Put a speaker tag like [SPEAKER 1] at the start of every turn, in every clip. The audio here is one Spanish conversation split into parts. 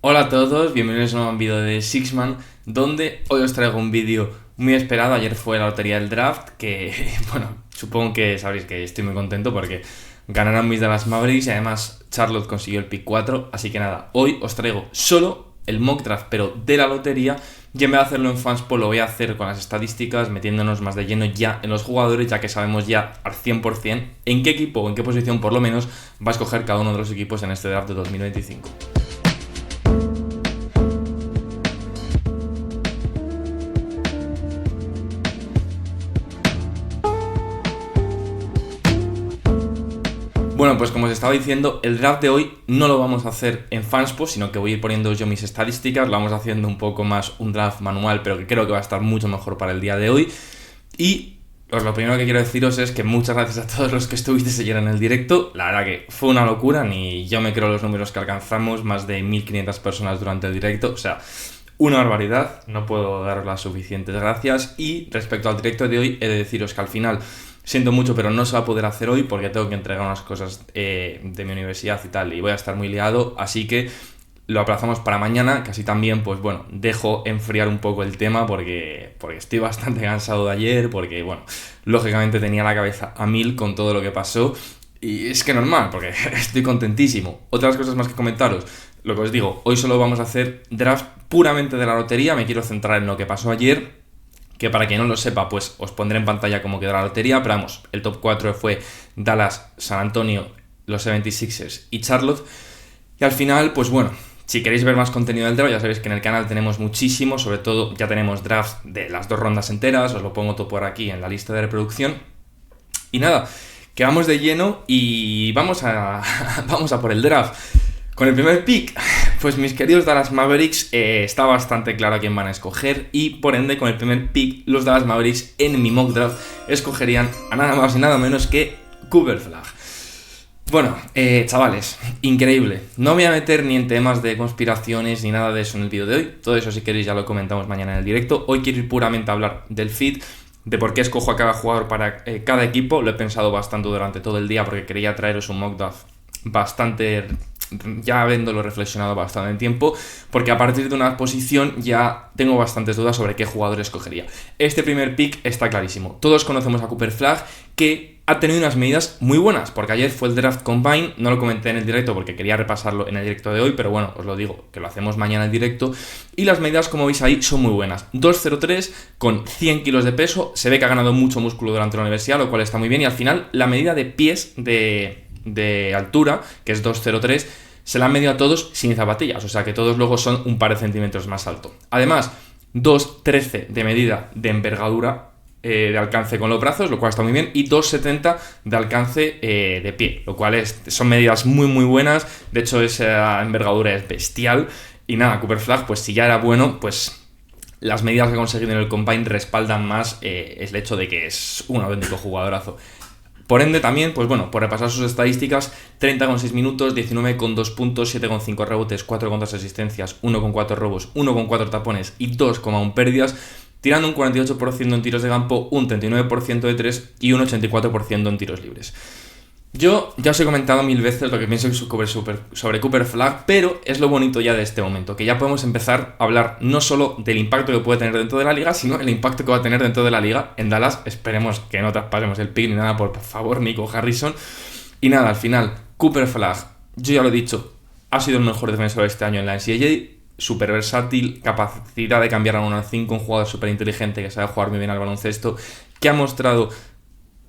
[SPEAKER 1] Hola a todos, bienvenidos a un nuevo vídeo de Sixman, donde hoy os traigo un vídeo muy esperado. Ayer fue la lotería del draft, que bueno, supongo que sabréis que estoy muy contento porque ganaron mis Dallas Mavericks y además Charlotte consiguió el pick 4, así que nada, hoy os traigo solo el mock draft, pero de la lotería, y en vez de hacerlo en Fanspo lo voy a hacer con las estadísticas, metiéndonos más de lleno ya en los jugadores, ya que sabemos ya al 100% en qué equipo o en qué posición por lo menos va a escoger cada uno de los equipos en este draft de 2025. Bueno, pues como os estaba diciendo, el draft de hoy no lo vamos a hacer en Fanspo, sino que voy a ir poniendo yo mis estadísticas, lo vamos haciendo un poco más un draft manual, pero que creo que va a estar mucho mejor para el día de hoy. Y pues lo primero que quiero deciros es que muchas gracias a todos los que estuvisteis ayer en el directo. La verdad que fue una locura, ni yo me creo los números que alcanzamos, más de 1500 personas durante el directo, o sea, una barbaridad, no puedo daros las suficientes gracias. Y respecto al directo de hoy, he de deciros que al final, siento mucho, pero no se va a poder hacer hoy porque tengo que entregar unas cosas de mi universidad y tal, y voy a estar muy liado, así que lo aplazamos para mañana, que así también, pues bueno, dejo enfriar un poco el tema porque estoy bastante cansado de ayer, porque bueno, lógicamente tenía la cabeza a mil con todo lo que pasó, y es que normal, porque estoy contentísimo. Otras cosas más que comentaros, lo que os digo, hoy solo vamos a hacer draft puramente de la lotería, me quiero centrar en lo que pasó ayer, que para quien no lo sepa, pues os pondré en pantalla cómo quedó la lotería, pero vamos, el top 4 fue Dallas, San Antonio, los 76ers y Charlotte, y al final, pues bueno, si queréis ver más contenido del draft, ya sabéis que en el canal tenemos muchísimo, sobre todo ya tenemos drafts de las dos rondas enteras, os lo pongo todo por aquí en la lista de reproducción, y nada, que vamos de lleno y vamos a por el draft. Con el primer pick, pues mis queridos Dallas Mavericks, está bastante claro a quién van a escoger, y por ende con el primer pick los Dallas Mavericks en mi mock draft escogerían a nada más y nada menos que Cooper Flag. Bueno, chavales, increíble. No me voy a meter ni en temas de conspiraciones ni nada de eso en el vídeo de hoy, todo eso si queréis ya lo comentamos mañana en el directo. Hoy quiero ir puramente a hablar del fit, de por qué escojo a cada jugador para cada equipo. Lo he pensado bastante durante todo el día porque quería traeros un mock draft bastante, ya habiéndolo reflexionado bastante en tiempo, porque a partir de una posición ya tengo bastantes dudas sobre qué jugador escogería. Este primer pick está clarísimo. Todos conocemos a Cooper Flag, que ha tenido unas medidas muy buenas, porque ayer fue el draft combine, no lo comenté en el directo porque quería repasarlo en el directo de hoy, pero bueno, os lo digo, que lo hacemos mañana en directo, y las medidas, como veis ahí, son muy buenas. 2.03 con 100 kilos de peso, se ve que ha ganado mucho músculo durante la universidad, lo cual está muy bien, y al final la medida de pies de altura, que es 2.03, se la han medido a todos sin zapatillas, o sea que todos luego son un par de centímetros más alto. Además, 2.13 de medida de envergadura, de alcance con los brazos, lo cual está muy bien, y 2.70 de alcance de pie, lo cual son medidas muy muy buenas. De hecho esa envergadura es bestial, y nada, Cooper Flag, pues si ya era bueno, pues las medidas que ha conseguido en el Combine respaldan más el hecho de que es un auténtico jugadorazo. Por ende también, pues bueno, por repasar sus estadísticas, 30,6 minutos, 19,2 puntos, 7,5 rebotes, 4,2 asistencias, 1,4 robos, 1,4 tapones y 2,1 pérdidas, tirando un 48% en tiros de campo, un 39% de 3 y un 84% en tiros libres. Yo ya os he comentado 1000 veces lo que pienso sobre Cooper Flag, pero es lo bonito ya de este momento, que ya podemos empezar a hablar no solo del impacto que puede tener dentro de la liga, sino el impacto que va a tener dentro de la liga en Dallas. Esperemos que no traspasemos el pick ni nada, por favor, Nico Harrison. Y nada, al final, Cooper Flag, yo ya lo he dicho, ha sido el mejor defensor este año en la NCAA, súper versátil, capacidad de cambiar a 1 al 5, un jugador súper inteligente que sabe jugar muy bien al baloncesto, que ha mostrado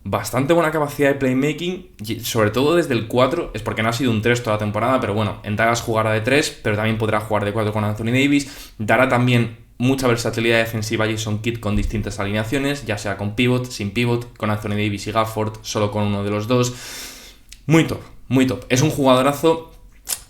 [SPEAKER 1] bastante buena capacidad de playmaking, sobre todo desde el 4, es porque no ha sido un 3 toda la temporada, pero bueno, en Dallas jugará de 3, pero también podrá jugar de 4 con Anthony Davis, dará también mucha versatilidad defensiva a Jason Kidd con distintas alineaciones, ya sea con pivot, sin pivot, con Anthony Davis y Gafford, solo con uno de los dos. Muy top, muy top. Es un jugadorazo.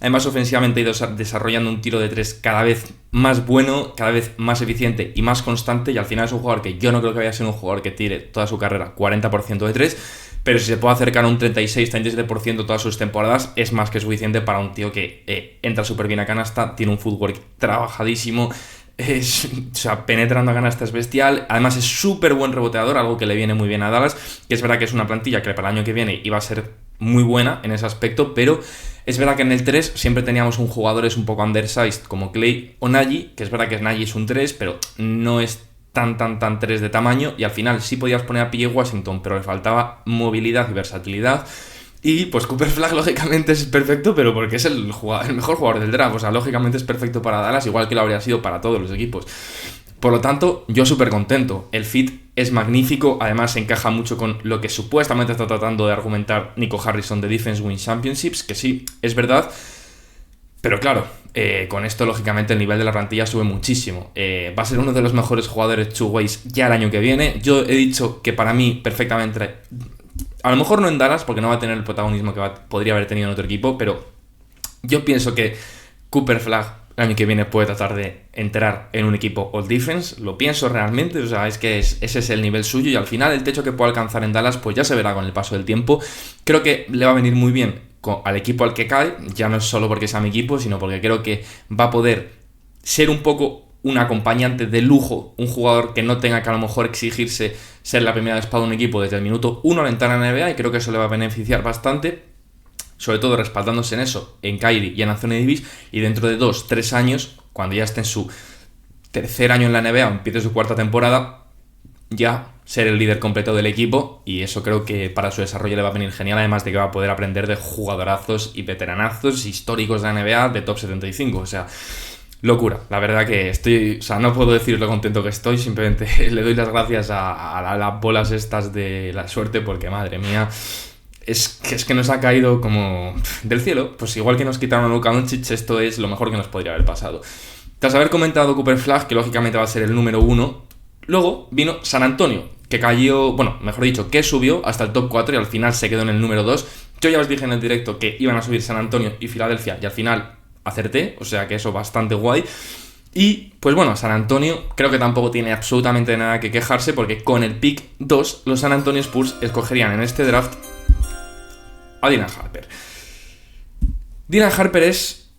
[SPEAKER 1] Además, ofensivamente ha ido desarrollando un tiro de 3 cada vez más bueno, cada vez más eficiente y más constante, y al final es un jugador que yo no creo que vaya a ser un jugador que tire toda su carrera 40% de 3, pero si se puede acercar a un 36-37% todas sus temporadas, es más que suficiente para un tío que entra súper bien a canasta, tiene un footwork trabajadísimo, o sea, penetrando a canasta es bestial, además es súper buen reboteador, algo que le viene muy bien a Dallas, que es verdad que es una plantilla que para el año que viene iba a ser muy buena en ese aspecto, pero Es verdad que en el 3 siempre teníamos un jugadores un poco undersized como Clay o Nagy, que es verdad que Nagy es un 3, pero no es tan 3 de tamaño, y al final sí podías poner a PJ Washington, pero le faltaba movilidad y versatilidad. Y pues Cooper Flagg lógicamente es perfecto, pero porque es el mejor jugador del draft, o sea, lógicamente es perfecto para Dallas, igual que lo habría sido para todos los equipos. Por lo tanto, yo súper contento. El fit es magnífico, además encaja mucho con lo que supuestamente está tratando de argumentar Nico Harrison de Defense Win Championships, que sí, es verdad. Pero claro, con esto lógicamente el nivel de la plantilla sube muchísimo. Va a ser uno de los mejores jugadores two ways ya el año que viene. Yo he dicho que para mí perfectamente, a lo mejor no en Dallas porque no va a tener el protagonismo que podría haber tenido en otro equipo, pero yo pienso que Cooper Flagg el año que viene puede tratar de entrar en un equipo All Defense, lo pienso realmente, o sea, es que ese es el nivel suyo, y al final el techo que puede alcanzar en Dallas pues ya se verá con el paso del tiempo. Creo que le va a venir muy bien al equipo al que cae, ya no es solo porque sea mi equipo, sino porque creo que va a poder ser un poco un acompañante de lujo, un jugador que no tenga que a lo mejor exigirse ser la primera espada de un equipo desde el minuto 1 al entrar a la NBA, y creo que eso le va a beneficiar bastante, sobre todo respaldándose en eso, en Kyrie y en Anthony Davis, y dentro de 2-3 años, cuando ya esté en su tercer año en la NBA o empiece su cuarta temporada, ya ser el líder completo del equipo, y eso creo que para su desarrollo le va a venir genial, además de que va a poder aprender de jugadorazos y veteranazos históricos de la NBA de top 75, o sea, locura. La verdad que estoy, o sea, no puedo decir lo contento que estoy, simplemente le doy las gracias a las bolas estas de la suerte, porque madre mía, es que nos ha caído como del cielo. Pues igual que nos quitaron a Luka Doncic, esto es lo mejor que nos podría haber pasado. Tras haber comentado Cooper Flagg, que lógicamente va a ser el número 1, luego vino San Antonio, que cayó, bueno, mejor dicho, que subió hasta el top 4 y al final se quedó en el número 2. Yo ya os dije en el directo que iban a subir San Antonio y Filadelfia, y al final acerté, o sea que eso bastante guay. Y pues bueno, San Antonio creo que tampoco tiene absolutamente nada que quejarse, porque con el pick 2 los San Antonio Spurs escogerían en este draft a Dylan Harper. Dylan Harper es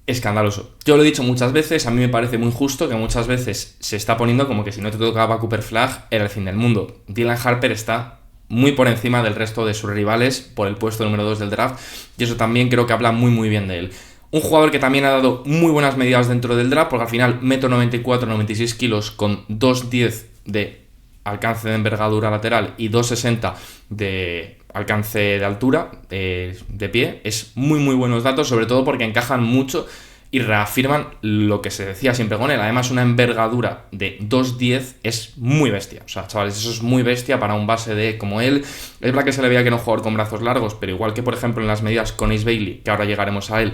[SPEAKER 1] escandaloso. Yo lo he dicho muchas veces, a mí me parece muy justo que muchas veces se está poniendo como que si no te tocaba Cooper Flagg era el fin del mundo. Dylan Harper está muy por encima del resto de sus rivales por el puesto número 2 del draft, y eso también creo que habla muy bien de él. Un jugador que también ha dado muy buenas medidas dentro del draft, porque al final 1,94 m, 96 kilos con 2,10 de alcance de envergadura lateral y 2,60 de alcance de altura de pie, es muy buenos datos, sobre todo porque encajan mucho y reafirman lo que se decía siempre con él. Además, una envergadura de 2,10 es muy bestia. O sea, chavales, eso es muy bestia para un base de como él. Es verdad que se le veía que era un jugador con brazos largos, pero igual que por ejemplo en las medidas con Ace Bailey, que ahora llegaremos a él,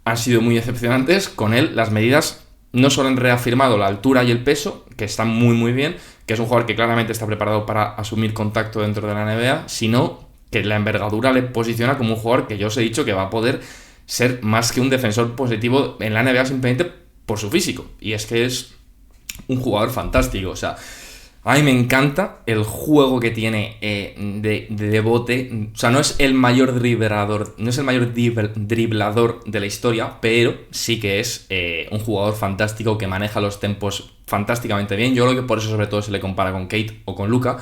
[SPEAKER 1] han sido muy decepcionantes. Con él las medidas no solo han reafirmado la altura y el peso, que están muy bien, que es un jugador que claramente está preparado para asumir contacto dentro de la NBA, sino que la envergadura le posiciona como un jugador que yo os he dicho que va a poder ser más que un defensor positivo en la NBA simplemente por su físico. Y es que es un jugador fantástico. O sea, a mí me encanta el juego que tiene de bote. O sea, no es el mayor driblador, no es el mayor driblador de la historia, pero sí que es un jugador fantástico que maneja los tempos fantásticamente bien. Yo creo que por eso sobre todo se le compara con Kate o con Luka,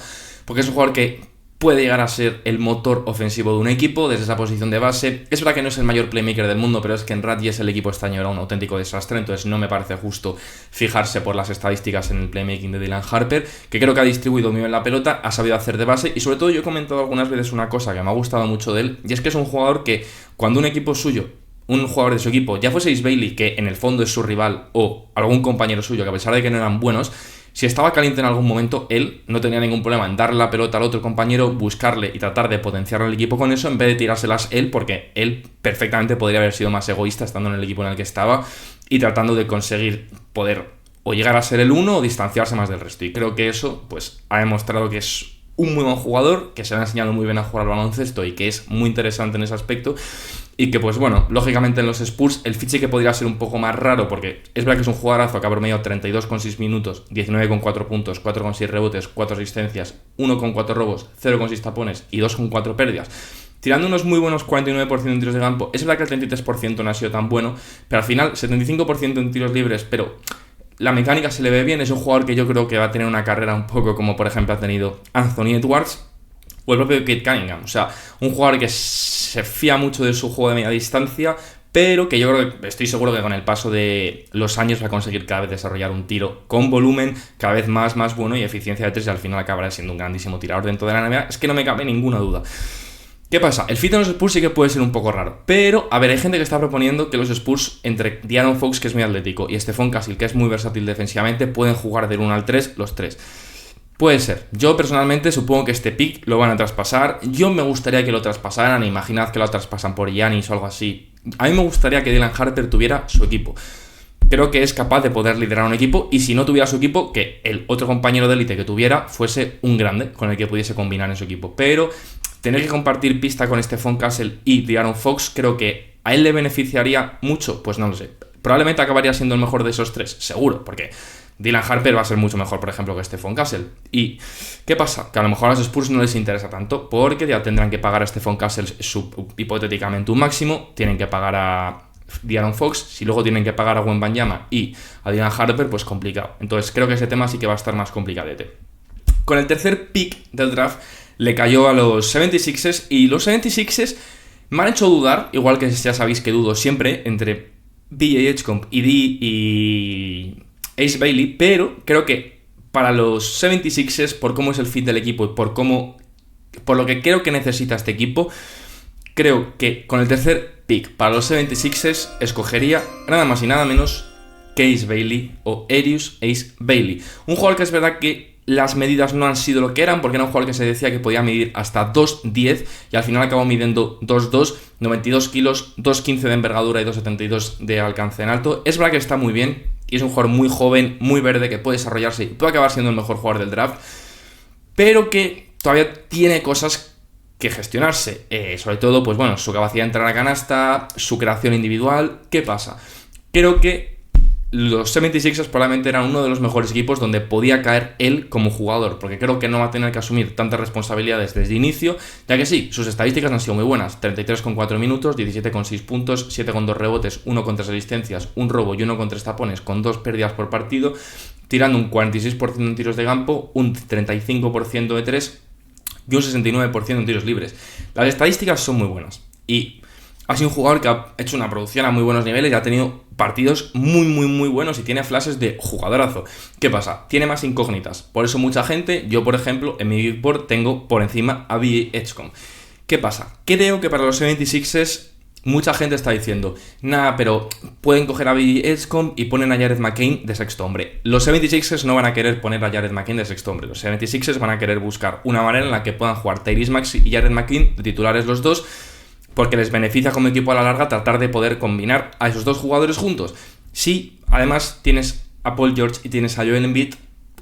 [SPEAKER 1] porque es un jugador que puede llegar a ser el motor ofensivo de un equipo desde esa posición de base. Es verdad que no es el mayor playmaker del mundo, pero es que en Rutgers el equipo este año era un auténtico desastre, entonces no me parece justo fijarse por las estadísticas en el playmaking de Dylan Harper, que creo que ha distribuido muy bien la pelota, ha sabido hacer de base, y sobre todo yo he comentado algunas veces una cosa que me ha gustado mucho de él, y es que es un jugador que cuando un equipo suyo, un jugador de su equipo, ya fuese Ace Bailey, que en el fondo es su rival, o algún compañero suyo que a pesar de que no eran buenos, si estaba caliente en algún momento, él no tenía ningún problema en darle la pelota al otro compañero, buscarle y tratar de potenciar al equipo con eso, en vez de tirárselas él, porque él perfectamente podría haber sido más egoísta estando en el equipo en el que estaba y tratando de conseguir poder o llegar a ser el uno o distanciarse más del resto. Y creo que eso pues ha demostrado que es un muy buen jugador, que se le ha enseñado muy bien a jugar al baloncesto y que es muy interesante en ese aspecto. Y que pues bueno, lógicamente en los Spurs el fiche que podría ser un poco más raro, porque es verdad que es un jugadorazo que ha promediado 32,6 minutos, 19,4 puntos, 4,6 rebotes, 4 asistencias, 1,4 robos, 0,6 tapones y 2,4 pérdidas, tirando unos muy buenos 49% en tiros de campo. Es verdad que el 33% no ha sido tan bueno, pero al final 75% en tiros libres, pero la mecánica se le ve bien. Es un jugador que yo creo que va a tener una carrera un poco como por ejemplo ha tenido Anthony Edwards. o el propio Kate Cunningham. O sea, un jugador que se fía mucho de su juego de media distancia, pero que yo creo que estoy seguro que con el paso de los años va a conseguir cada vez desarrollar un tiro con volumen cada vez más bueno y eficiencia de tres, y al final acabará siendo un grandísimo tirador dentro de la NBA. Es que no me cabe ninguna duda. ¿Qué pasa? El fit en los Spurs sí que puede ser un poco raro, pero a ver, hay gente que está proponiendo que los Spurs, entre De'Aaron Fox, que es muy atlético, y Stephon Castle, que es muy versátil defensivamente, pueden jugar del 1 al 3 los tres. Puede ser. Yo personalmente supongo que este pick lo van a traspasar. Yo me gustaría que lo traspasaran. Imaginad que lo traspasan por Giannis o algo así. A mí me gustaría que Dylan Harper tuviera su equipo. Creo que es capaz de poder liderar un equipo, y si no tuviera su equipo, que el otro compañero de élite que tuviera fuese un grande con el que pudiese combinar en su equipo. Pero tener que compartir pista con Stephon Castle y De'Aaron Fox, creo que a él le beneficiaría mucho. Pues no lo sé. Probablemente acabaría siendo el mejor de esos tres, seguro, porque Dylan Harper va a ser mucho mejor, por ejemplo, que Stephon Castle. ¿Y qué pasa? Que a lo mejor a los Spurs no les interesa tanto, porque ya tendrán que pagar a Stephon Castle hipotéticamente un máximo, tienen que pagar a De'Aaron Fox, si luego tienen que pagar a Wembanyama y a Dylan Harper, pues complicado. Entonces creo que ese tema sí que va a estar más complicadete. Con el tercer pick del draft le cayó a los 76ers, y los 76ers me han hecho dudar, igual que ya sabéis que dudo siempre, entre B.J. Edgecomb y Ace Bailey, pero creo que para los 76ers, por cómo es el fit del equipo y por lo que creo que necesita este equipo, creo que con el tercer pick para los 76ers escogería nada más y nada menos que Ace Bailey, o Arius Ace Bailey. Un jugador que es verdad que las medidas no han sido lo que eran, porque era un jugador que se decía que podía medir hasta 2'10", y al final acabó midiendo 2'2", 92 kilos, 2'15" de envergadura y 2'72" de alcance en alto. Es verdad que está muy bien, y es un jugador muy joven, muy verde, que puede desarrollarse y puede acabar siendo el mejor jugador del draft, pero que todavía tiene cosas que gestionarse, sobre todo, pues bueno, su capacidad de entrar a canasta, su creación individual. ¿Qué pasa? Creo que los 76ers probablemente eran uno de los mejores equipos donde podía caer él como jugador, porque creo que no va a tener que asumir tantas responsabilidades desde inicio, ya que sí, sus estadísticas han sido muy buenas: 33,4 minutos, 17,6 puntos, 7,2 rebotes, 1,3 asistencias, un robo y 1,3 tapones, con 2 pérdidas por partido, tirando un 46% en tiros de campo, un 35% de 3 y un 69% en tiros libres. Las estadísticas son muy buenas, y ha sido un jugador que ha hecho una producción a muy buenos niveles y ha tenido partidos muy buenos, y tiene flashes de jugadorazo. ¿Qué pasa? Tiene más incógnitas. Por eso mucha gente, yo por ejemplo, en mi big board tengo por encima a B.J. Edgecomb. ¿Qué pasa? Creo que para los 76ers mucha gente está diciendo, nada, pero pueden coger a B.J. Edgecomb y ponen a Jared McCain de sexto hombre. Los 76ers no van a querer poner a Jared McCain de sexto hombre. Los 76ers van a querer buscar una manera en la que puedan jugar Tyrese Maxey y Jared McCain de titulares los dos, porque les beneficia como equipo a la larga tratar de poder combinar a esos dos jugadores juntos. Si además tienes a Paul George y tienes a Joel Embiid,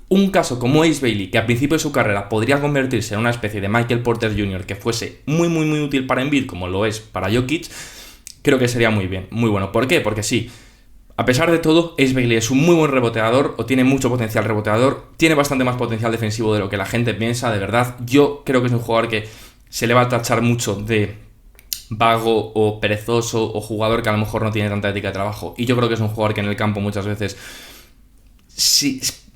[SPEAKER 1] un caso como Ace Bailey, que a principio de su carrera podría convertirse en una especie de Michael Porter Jr., que fuese muy útil para Embiid, como lo es para Jokic, creo que sería muy bien, muy bueno. ¿Por qué? Porque sí, a pesar de todo, Ace Bailey es un muy buen reboteador, o tiene mucho potencial reboteador, tiene bastante más potencial defensivo de lo que la gente piensa, de verdad. Yo creo que es un jugador que se le va a tachar mucho de vago o perezoso, o jugador que a lo mejor no tiene tanta ética de trabajo, y yo creo que es un jugador que en el campo muchas veces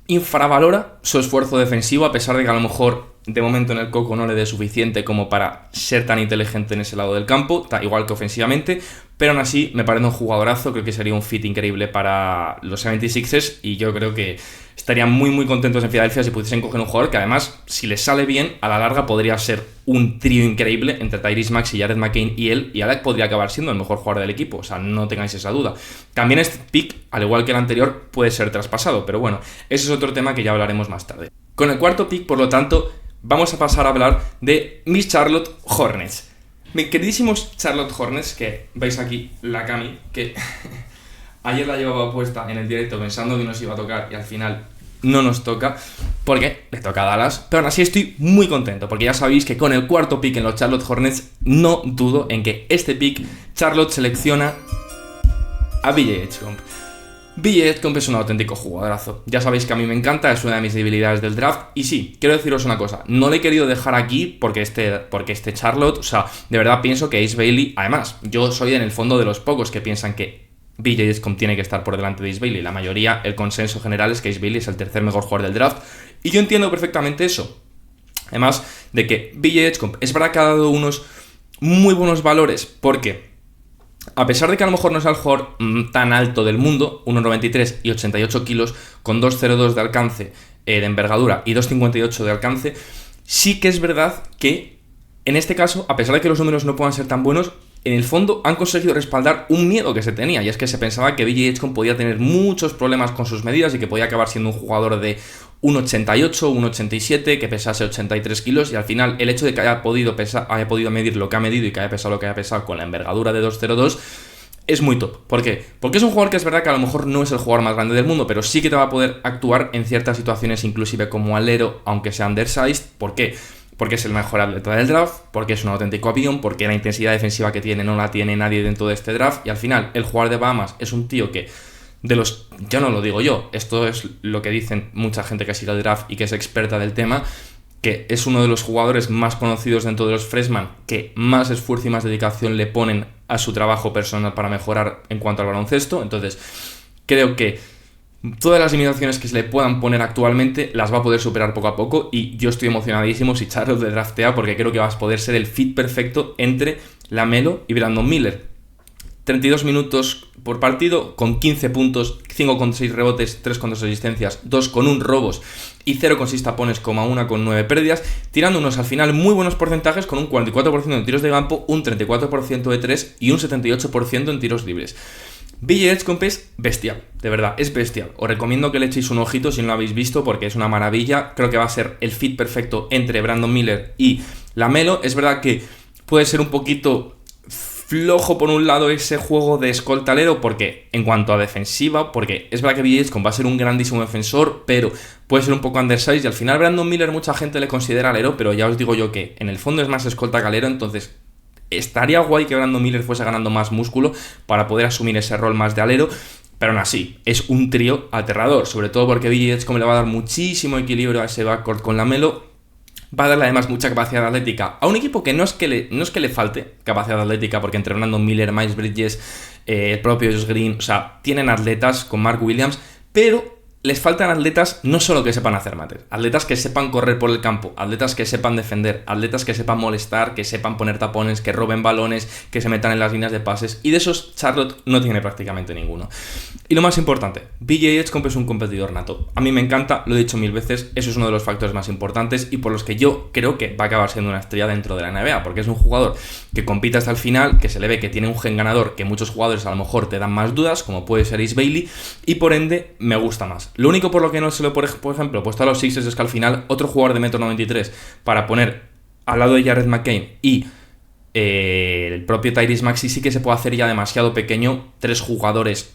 [SPEAKER 1] infravalora su esfuerzo defensivo, a pesar de que a lo mejor de momento en el coco no le dé suficiente como para ser tan inteligente en ese lado del campo, igual que ofensivamente, pero aún así me parece un jugadorazo. Creo que sería un fit increíble para los 76ers, y yo creo que estarían muy contentos en Filadelfia si pudiesen coger un jugador que además, si les sale bien, a la larga podría ser un trío increíble entre Tyrese Maxey, Jared McCain y él, y Alec podría acabar siendo el mejor jugador del equipo, o sea, no tengáis esa duda. También este pick, al igual que el anterior, puede ser traspasado, pero bueno, ese es otro tema que ya hablaremos más tarde. Con el cuarto pick, por lo tanto, vamos a pasar a hablar de mis Charlotte Hornets. Mis queridísimos Charlotte Hornets, que veis aquí la cami, que ayer la llevaba puesta en el directo pensando que nos iba a tocar y al final no nos toca, porque le toca a Dallas, pero aún así estoy muy contento, porque ya sabéis que con el cuarto pick en los Charlotte Hornets no dudo en que este pick Charlotte selecciona a B.J. Edgecomb. B.J. Edgecomb es un auténtico jugadorazo. Ya sabéis que a mí me encanta, es una de mis debilidades del draft. Y sí, quiero deciros una cosa, no le he querido dejar aquí porque este Charlotte, o sea, de verdad pienso que Ace Bailey, además, yo soy en el fondo de los pocos que piensan que B.J. Edgecomb tiene que estar por delante de Ace Bailey. La mayoría, el consenso general es que Ace Bailey es el tercer mejor jugador del draft, y yo entiendo perfectamente eso. Además de que BJ Edgecombe es verdad que ha dado unos muy buenos valores, porque a pesar de que a lo mejor no es el jugador tan alto del mundo, 1,93 y 88 kilos, con 2,02 de alcance de envergadura y 2,58 de alcance, sí que es verdad que en este caso, a pesar de que los números no puedan ser tan buenos, en el fondo han conseguido respaldar un miedo que se tenía, y es que se pensaba que BJ Edgecombe podía tener muchos problemas con sus medidas y que podía acabar siendo un jugador de 1,88, 1,87, que pesase 83 kilos, y al final el hecho de que haya podido medir lo que ha medido y que haya pesado lo que haya pesado con la envergadura de 2,02 es muy top. ¿Por qué? Porque es un jugador que es verdad que a lo mejor no es el jugador más grande del mundo, pero sí que te va a poder actuar en ciertas situaciones, inclusive como alero, aunque sea undersized. ¿Por qué? Porque es el mejor atleta del draft, porque es un auténtico avión, porque la intensidad defensiva que tiene no la tiene nadie dentro de este draft, y al final el jugador de Bahamas es un tío que ya no lo digo yo, esto es lo que dicen mucha gente que sigue el draft y que es experta del tema, que es uno de los jugadores más conocidos dentro de los freshman, que más esfuerzo y más dedicación le ponen a su trabajo personal para mejorar en cuanto al baloncesto. Entonces creo que todas las limitaciones que se le puedan poner actualmente las va a poder superar poco a poco, y yo estoy emocionadísimo si Charlotte le draftea, porque creo que va a poder ser el fit perfecto entre LaMelo y Brandon Miller. 32 minutos por partido, con 15 puntos, 5,6 rebotes, 3,2 asistencias, 2,1 robos y 0,6 tapones, 1,9 pérdidas, tirando unos al final muy buenos porcentajes, con un 44% en tiros de campo, un 34% de 3 y un 78% en tiros libres. BJ Edgecombe es bestial, de verdad, es bestial. Os recomiendo que le echéis un ojito si no lo habéis visto, porque es una maravilla. Creo que va a ser el fit perfecto entre Brandon Miller y LaMelo. Es verdad que puede ser un poquito flojo por un lado ese juego de escoltalero, porque en cuanto a defensiva, porque es verdad que BJ Edgecombe va a ser un grandísimo defensor, pero puede ser un poco undersized, y al final Brandon Miller mucha gente le considera alero, pero ya os digo yo que en el fondo es más escolta que alero. Entonces estaría guay que Brandon Miller fuese ganando más músculo para poder asumir ese rol más de alero, pero aún así es un trío aterrador, sobre todo porque BJ Edgecombe le va a dar muchísimo equilibrio a ese backcourt con LaMelo. Va a darle además mucha capacidad atlética a un equipo que no es que le falte capacidad atlética, porque entre Brandon Miller, Miles Bridges, el propio Josh Green, o sea, tienen atletas con Mark Williams, pero les faltan atletas no solo que sepan hacer mates, atletas que sepan correr por el campo, atletas que sepan defender, atletas que sepan molestar, que sepan poner tapones, que roben balones, que se metan en las líneas de pases, y de esos Charlotte no tiene prácticamente ninguno. Y lo más importante, BJ Edgecombe es un competidor nato. A mí me encanta, lo he dicho 1000 veces, eso es uno de los factores más importantes y por los que yo creo que va a acabar siendo una estrella dentro de la NBA, porque es un jugador que compite hasta el final, que se le ve que tiene un gen ganador, que muchos jugadores a lo mejor te dan más dudas, como puede ser Ace Bailey, y por ende me gusta más. Lo único por lo que no se lo, por ejemplo, he puesto a los Sixers es que al final otro jugador de 1,93 m para poner al lado de Jared McCain y el propio Tyrese Maxey sí que se puede hacer ya demasiado pequeño. Tres jugadores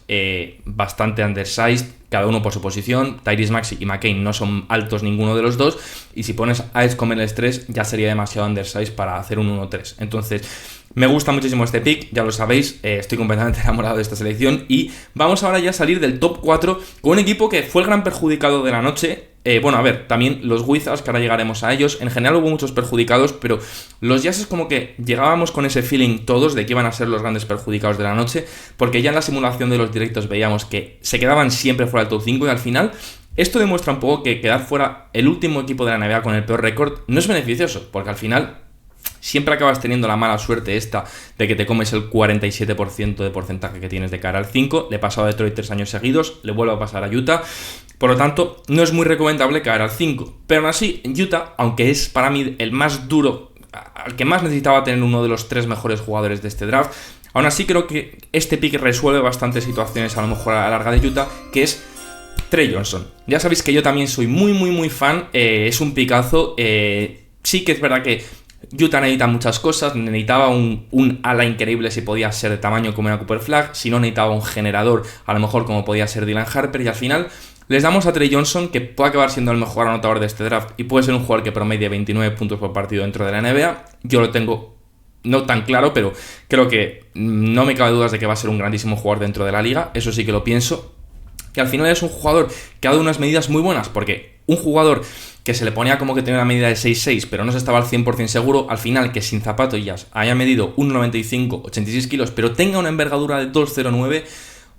[SPEAKER 1] bastante undersized, cada uno por su posición. Tyrese Maxey y McCain no son altos ninguno de los dos, y si pones a Edgecombe en el 3 ya sería demasiado undersized para hacer un 1-3. Entonces me gusta muchísimo este pick, ya lo sabéis, estoy completamente enamorado de esta selección, y vamos ahora ya a salir del top 4 con un equipo que fue el gran perjudicado de la noche. Bueno, a ver, también los Wizards, que ahora llegaremos a ellos. En general hubo muchos perjudicados, pero los Jazz es como que llegábamos con ese feeling todos de que iban a ser los grandes perjudicados de la noche, porque ya en la simulación de los directos veíamos que se quedaban siempre fuera del top 5, y al final esto demuestra un poco que quedar fuera el último equipo de la NBA con el peor récord no es beneficioso, porque al final siempre acabas teniendo la mala suerte esta de que te comes el 47% de porcentaje que tienes de cara al 5. Le pasó a Detroit 3 años seguidos, le vuelve a pasar a Utah. Por lo tanto, no es muy recomendable caer al 5. Pero aún así, en Utah, aunque es para mí el más duro, al que más necesitaba tener uno de los 3 mejores jugadores de este draft, aún así creo que este pick resuelve bastantes situaciones a lo mejor a la larga de Utah, que es Trey Johnson. Ya sabéis que yo también soy muy fan, es un picazo. Sí que es verdad que Utah necesita muchas cosas, necesitaba un ala increíble si podía ser de tamaño como era Cooper Flagg, si no necesitaba un generador a lo mejor como podía ser Dylan Harper, y al final les damos a Trey Johnson, que puede acabar siendo el mejor anotador de este draft y puede ser un jugador que promedie 29 puntos por partido dentro de la NBA. Yo lo tengo no tan claro, pero creo que no me cabe dudas de que va a ser un grandísimo jugador dentro de la liga, eso sí que lo pienso. Que al final es un jugador que ha dado unas medidas muy buenas, porque un jugador que se le ponía como que tenía una medida de 6'6", pero no se estaba al 100% seguro, al final que sin zapatillas haya medido 1,95, 86 kilos, pero tenga una envergadura de 2,09,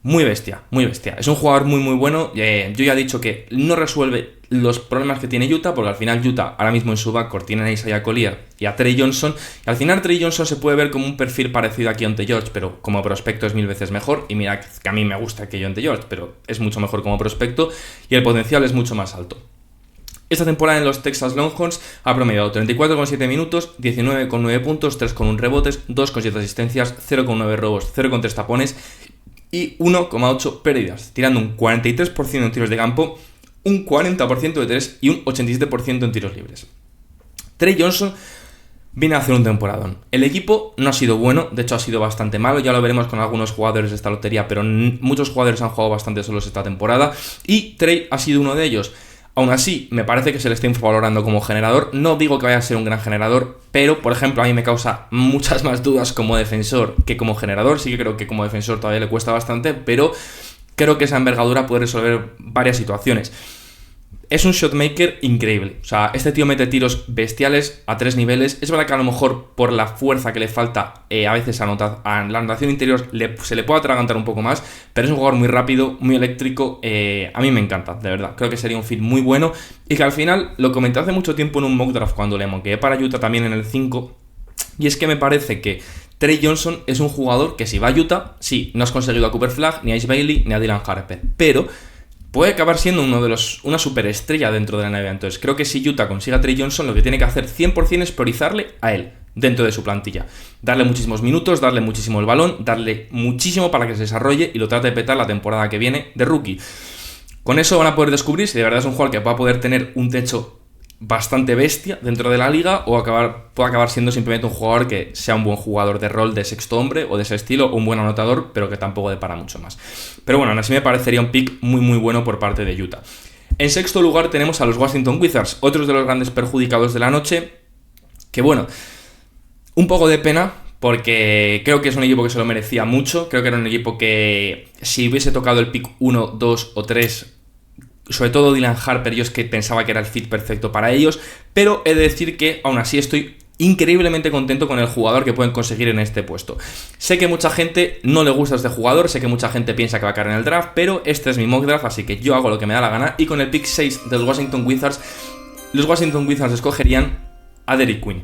[SPEAKER 1] Muy bestia, muy bestia. Es un jugador muy muy bueno. Yo ya he dicho que no resuelve los problemas que tiene Utah, porque al final Utah ahora mismo en su backcourt tienen a Isaiah Collier y a Trey Johnson, y al final Trey Johnson se puede ver como un perfil parecido a Keyonte George, pero como prospecto es 1000 veces mejor, y mira que a mí me gusta Keyonte George, pero es mucho mejor como prospecto y el potencial es mucho más alto. Esta temporada en los Texas Longhorns ha promediado 34,7 minutos, 19,9 puntos, 3,1 rebotes, 2,7 asistencias, 0,9 robos, 0,3 tapones y 1,8 pérdidas, tirando un 43% en tiros de campo, un 40% de 3 y un 87% en tiros libres. Trey Johnson viene a hacer un temporadón. El equipo no ha sido bueno, de hecho ha sido bastante malo, ya lo veremos con algunos jugadores de esta lotería, pero muchos jugadores han jugado bastante solos esta temporada y Trey ha sido uno de ellos. Aún así, me parece que se le está infravalorando como generador. No digo que vaya a ser un gran generador, pero, por ejemplo, a mí me causa muchas más dudas como defensor que como generador. Sí que creo que como defensor todavía le cuesta bastante, pero creo que esa envergadura puede resolver varias situaciones. Es un shotmaker increíble. O sea, este tío mete tiros bestiales a 3 niveles. Es verdad que a lo mejor por la fuerza que le falta a veces a la anotación interior se le puede atragantar un poco más, pero es un jugador muy rápido, muy eléctrico. A mí me encanta, de verdad. Creo que sería un fit muy bueno y que al final, lo comenté hace mucho tiempo en un mock draft cuando le moqueé para Utah también en el 5, y es que me parece que Trey Johnson es un jugador que si va a Utah, sí, no has conseguido a Cooper Flagg, ni a Ice Bailey, ni a Dylan Harper, pero puede acabar siendo una superestrella dentro de la NBA. Entonces creo que si Utah consigue a Trey Johnson, lo que tiene que hacer 100% es priorizarle a él dentro de su plantilla. Darle muchísimos minutos, darle muchísimo el balón, darle muchísimo para que se desarrolle y lo trate de petar la temporada que viene de rookie. Con eso van a poder descubrir si de verdad es un jugador que va a poder tener un techo bastante bestia dentro de la liga o puede acabar siendo simplemente un jugador que sea un buen jugador de rol de sexto hombre o de ese estilo, o un buen anotador, pero que tampoco depara mucho más. Pero bueno, aún así me parecería un pick muy muy bueno por parte de Utah. En sexto lugar tenemos a los Washington Wizards, otros de los grandes perjudicados de la noche, que bueno, un poco de pena, porque creo que es un equipo que se lo merecía mucho. Creo que era un equipo que si hubiese tocado el pick 1, 2 o 3, sobre todo Dylan Harper, yo es que pensaba que era el fit perfecto para ellos, pero he de decir que aún así estoy increíblemente contento con el jugador que pueden conseguir en este puesto. Sé que mucha gente no le gusta este jugador, sé que mucha gente piensa que va a caer en el draft, pero este es mi mock draft, así que yo hago lo que me da la gana, y con el pick 6 de los Washington Wizards, los Washington Wizards escogerían a Derrick Queen.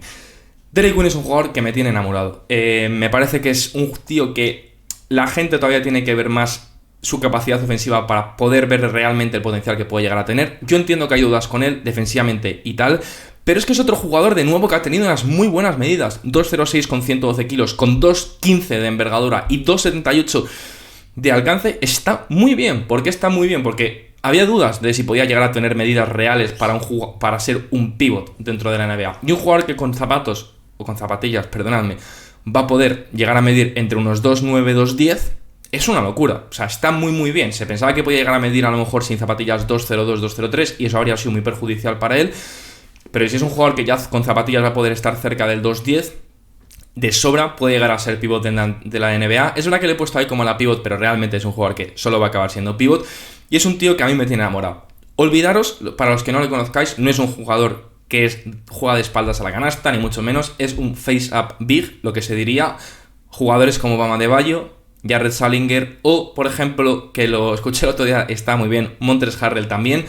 [SPEAKER 1] Derrick Queen es un jugador que me tiene enamorado. Me parece que es un tío que la gente todavía tiene que ver más su capacidad ofensiva para poder ver realmente el potencial que puede llegar a tener. Yo entiendo que hay dudas con él defensivamente y tal, pero es que es otro jugador de nuevo que ha tenido unas muy buenas medidas. 2.06 con 112 kilos, con 2.15 de envergadura y 2.78 de alcance. Está muy bien. ¿Por qué está muy bien? Porque había dudas de si podía llegar a tener medidas reales para ser un pivot dentro de la NBA. Y un jugador que con zapatos, o con zapatillas, perdonadme, va a poder llegar a medir entre unos 2.9, 2.10... es una locura, o sea, está muy muy bien. Se pensaba que podía llegar a medir a lo mejor sin zapatillas 2.02, 2.03 y eso habría sido muy perjudicial para él, pero si es un jugador que ya con zapatillas va a poder estar cerca del 2.10, de sobra puede llegar a ser pivot de la NBA. Es verdad que le he puesto ahí como la pivot, pero realmente es un jugador que solo va a acabar siendo pivot y es un tío que a mí me tiene enamorado. Olvidaros, para los que no le conozcáis, no es un jugador que juega de espaldas a la canasta, ni mucho menos, es un face-up big, lo que se diría. Jugadores como Bam Adebayo, Jared Salinger o, por ejemplo, que lo escuché el otro día, está muy bien, Montrezl Harrell también.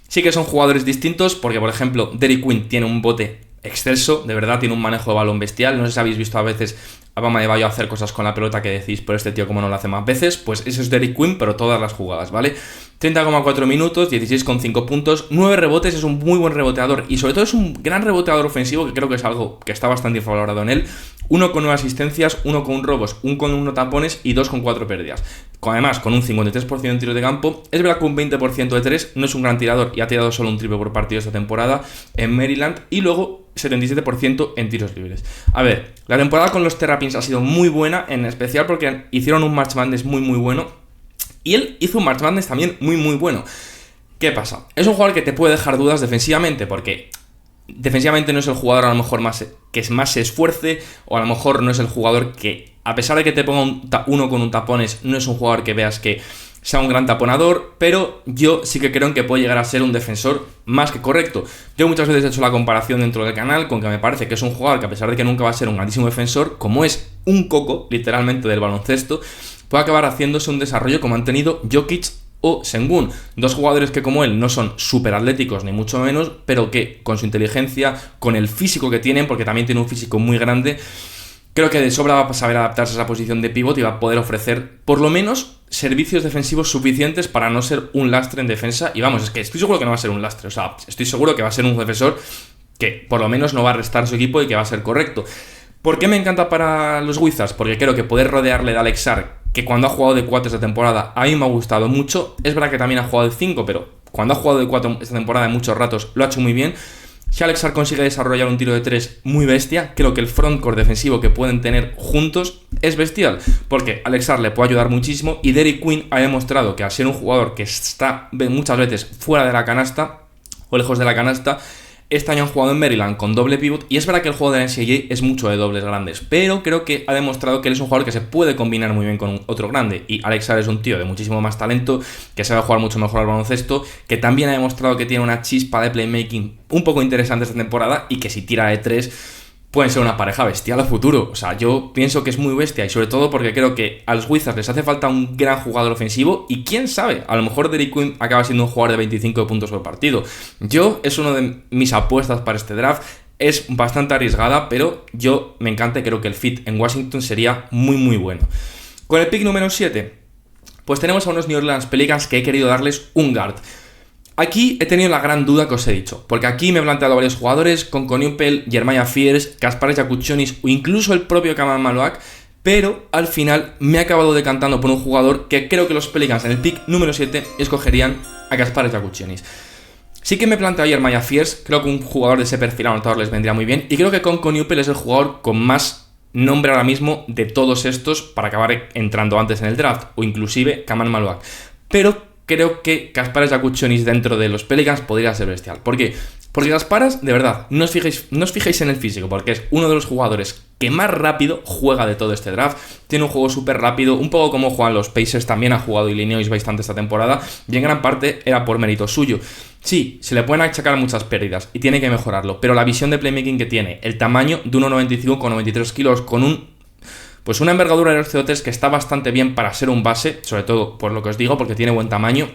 [SPEAKER 1] Sí que son jugadores distintos porque, por ejemplo, Derrick Queen tiene un bote excelso, de verdad, tiene un manejo de balón bestial. No sé si habéis visto a veces a Bam Adebayo hacer cosas con la pelota que decís, pero este tío como no lo hace más veces, pues eso es Derrick Queen, pero todas las jugadas, ¿vale? 30,4 minutos, 16,5 puntos, 9 rebotes, es un muy buen reboteador y sobre todo es un gran reboteador ofensivo, que creo que es algo que está bastante infravalorado en él. 1,9 asistencias, 1,1 robos, 1,1 tapones y 2,4 pérdidas. Además, con un 53% en tiros de campo. Es verdad que un 20% de 3 no es un gran tirador y ha tirado solo un triple por partido esta temporada en Maryland, y luego 77% en tiros libres. A ver, la temporada con los Terrapins ha sido muy buena, en especial porque hicieron un March Madness muy muy bueno y él hizo un March Madness también muy muy bueno. ¿Qué pasa? Es un jugador que te puede dejar dudas defensivamente, porque defensivamente no es el jugador a lo mejor que más se esfuerce, o a lo mejor no es el jugador que, a pesar de que te ponga uno con un tapones, no es un jugador que veas que sea un gran taponador, pero yo sí que creo que puede llegar a ser un defensor más que correcto. Yo muchas veces he hecho la comparación dentro del canal con que me parece que es un jugador que, a pesar de que nunca va a ser un grandísimo defensor, como es un coco, literalmente, del baloncesto, puede acabar haciéndose un desarrollo como han tenido Jokic o Sengun, dos jugadores que como él no son súper atléticos ni mucho menos, pero que con su inteligencia, con el físico que tienen, porque también tiene un físico muy grande, creo que de sobra va a saber adaptarse a esa posición de pívot y va a poder ofrecer por lo menos servicios defensivos suficientes para no ser un lastre en defensa. Y vamos, es que estoy seguro que no va a ser un lastre, o sea, estoy seguro que va a ser un defensor que por lo menos no va a restar a su equipo y que va a ser correcto. ¿Por qué me encanta para los Wizards? Porque creo que poder rodearle de Alex Sarr, que cuando ha jugado de 4 esta temporada a mí me ha gustado mucho. Es verdad que también ha jugado de 5, pero cuando ha jugado de 4 esta temporada en muchos ratos lo ha hecho muy bien. Si Alex Sarr consigue desarrollar un tiro de 3 muy bestia, creo que el frontcourt defensivo que pueden tener juntos es bestial, porque Alex Sarr le puede ayudar muchísimo y Derrick Queen ha demostrado que al ser un jugador que está muchas veces fuera de la canasta o lejos de la canasta, este año han jugado en Maryland con doble pivot y es verdad que el juego de la NCAA es mucho de dobles grandes, pero creo que ha demostrado que él es un jugador que se puede combinar muy bien con otro grande y Alex Sarr es un tío de muchísimo más talento, que sabe jugar mucho mejor al baloncesto, que también ha demostrado que tiene una chispa de playmaking un poco interesante esta temporada y que si tira de 3 pueden ser una pareja bestial a futuro. O sea, yo pienso que es muy bestia y sobre todo porque creo que a los Wizards les hace falta un gran jugador ofensivo y quién sabe, a lo mejor Derrick Queen acaba siendo un jugador de 25 puntos por partido. Es uno de mis apuestas para este draft. Es bastante arriesgada, pero yo me encanta y creo que el fit en Washington sería muy muy bueno. Con el pick número 7, pues tenemos a unos New Orleans Pelicans que he querido darles un guard. Aquí he tenido la gran duda que os he dicho, porque aquí me he planteado varios jugadores, con Coniumpel, Jeremiah Fears, Kasparas Jakučionis o incluso el propio Kaman Maluak, pero al final me he acabado decantando por un jugador que creo que los Pelicans en el pick número 7 escogerían a Kasparas Jakučionis. Sí que me he planteado a Jeremiah Fears, creo que un jugador de ese perfil anotador les vendría muy bien, y creo que con Coniumpel es el jugador con más nombre ahora mismo de todos estos para acabar entrando antes en el draft, o inclusive Kaman Maluak. Pero creo que Kasparas Jakučionis dentro de los Pelicans podría ser bestial. ¿Por qué? Porque Kasparas, de verdad, no os fijéis en el físico, porque es uno de los jugadores que más rápido juega de todo este draft. Tiene un juego súper rápido, un poco como juegan los Pacers, también ha jugado Illinois bastante esta temporada, y en gran parte era por mérito suyo. Sí, se le pueden achacar muchas pérdidas y tiene que mejorarlo, pero la visión de playmaking que tiene, el tamaño de 1,95 con 93 kilos, con una envergadura de los CO3 que está bastante bien para ser un base, sobre todo por lo que os digo, porque tiene buen tamaño.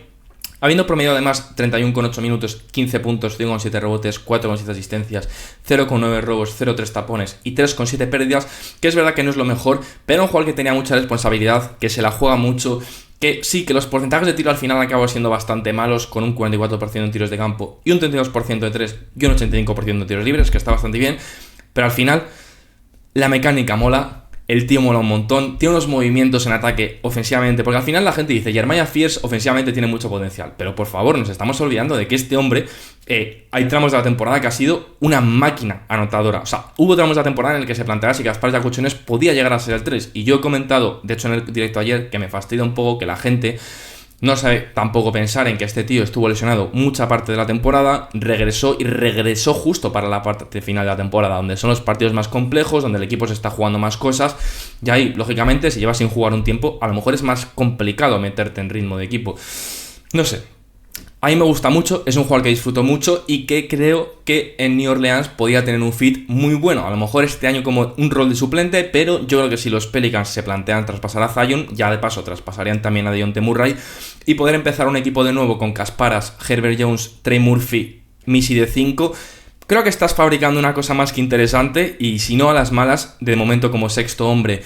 [SPEAKER 1] Habiendo promediado además 31,8 minutos, 15 puntos, 5,7 rebotes, 4,7 asistencias, 0,9 robos, 0,3 tapones y 3,7 pérdidas, que es verdad que no es lo mejor, pero un jugador que tenía mucha responsabilidad, que se la juega mucho, que sí, que los porcentajes de tiro al final acaban siendo bastante malos, con un 44% en tiros de campo y un 32% de 3 y un 85% de tiros libres, que está bastante bien, pero al final la mecánica mola. El tío mola un montón, tiene unos movimientos en ataque ofensivamente, porque al final la gente dice, Jeremiah Fears ofensivamente tiene mucho potencial, pero por favor, nos estamos olvidando de que este hombre, hay tramos de la temporada que ha sido una máquina anotadora. O sea, hubo tramos de la temporada en el que se planteaba si Kasparas Jakučionis podía llegar a ser el 3, y yo he comentado, de hecho en el directo ayer, que me fastidia un poco que la gente no sabe tampoco pensar en que este tío estuvo lesionado mucha parte de la temporada, regresó justo para la parte final de la temporada, donde son los partidos más complejos, donde el equipo se está jugando más cosas, y ahí, lógicamente, si llevas sin jugar un tiempo, a lo mejor es más complicado meterte en ritmo de equipo. No sé. A mí me gusta mucho, es un jugador que disfruto mucho y que creo que en New Orleans podía tener un fit muy bueno. A lo mejor este año como un rol de suplente, pero yo creo que si los Pelicans se plantean traspasar a Zion, ya de paso traspasarían también a Dejounte Murray y poder empezar un equipo de nuevo con Kasparas, Herbert Jones, Trey Murphy, Missy de 5. Creo que estás fabricando una cosa más que interesante y si no a las malas, de momento como sexto hombre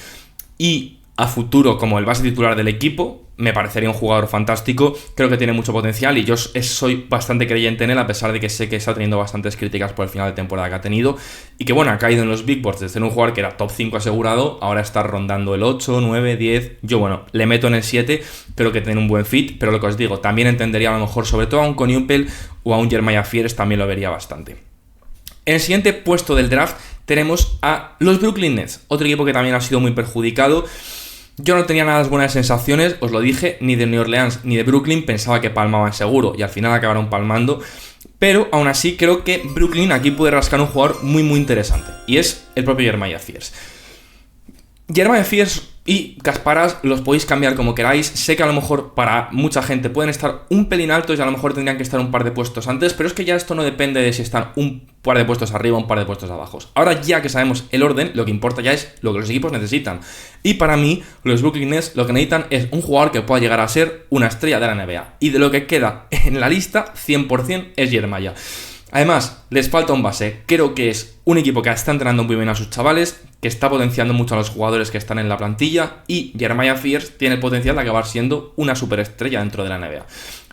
[SPEAKER 1] y a futuro como el base titular del equipo, me parecería un jugador fantástico, creo que tiene mucho potencial y yo soy bastante creyente en él, a pesar de que sé que está teniendo bastantes críticas por el final de temporada que ha tenido y que bueno, ha caído en los big boards desde ser un jugador que era top 5 asegurado, ahora está rondando el 8, 9, 10, yo bueno, le meto en el 7, creo que tiene un buen fit, pero lo que os digo, también entendería a lo mejor sobre todo a un Coniumpel o a un Jeremiah Fears, también lo vería bastante. En el siguiente puesto del draft tenemos a los Brooklyn Nets, otro equipo que también ha sido muy perjudicado. Yo no tenía nada buenas sensaciones, os lo dije, ni de New Orleans ni de Brooklyn, pensaba que palmaban seguro y al final acabaron palmando, pero aún así creo que Brooklyn aquí puede rascar un jugador muy muy interesante y es el propio Jeremiah Fears. Jeremiah Fears Y Kasparas los podéis cambiar como queráis. Sé que a lo mejor para mucha gente pueden estar un pelín altos y a lo mejor tendrían que estar un par de puestos antes, pero es que ya esto no depende de si están un par de puestos arriba o un par de puestos abajo. Ahora ya que sabemos el orden, lo que importa ya es lo que los equipos necesitan. Y para mí, los Brooklyn Nets lo que necesitan es un jugador que pueda llegar a ser una estrella de la NBA. Y de lo que queda en la lista, 100% es Jeremiah. Además, les falta un base. Creo que es un equipo que está entrenando muy bien a sus chavales, que está potenciando mucho a los jugadores que están en la plantilla, y Jeremiah Fears tiene el potencial de acabar siendo una superestrella dentro de la NBA.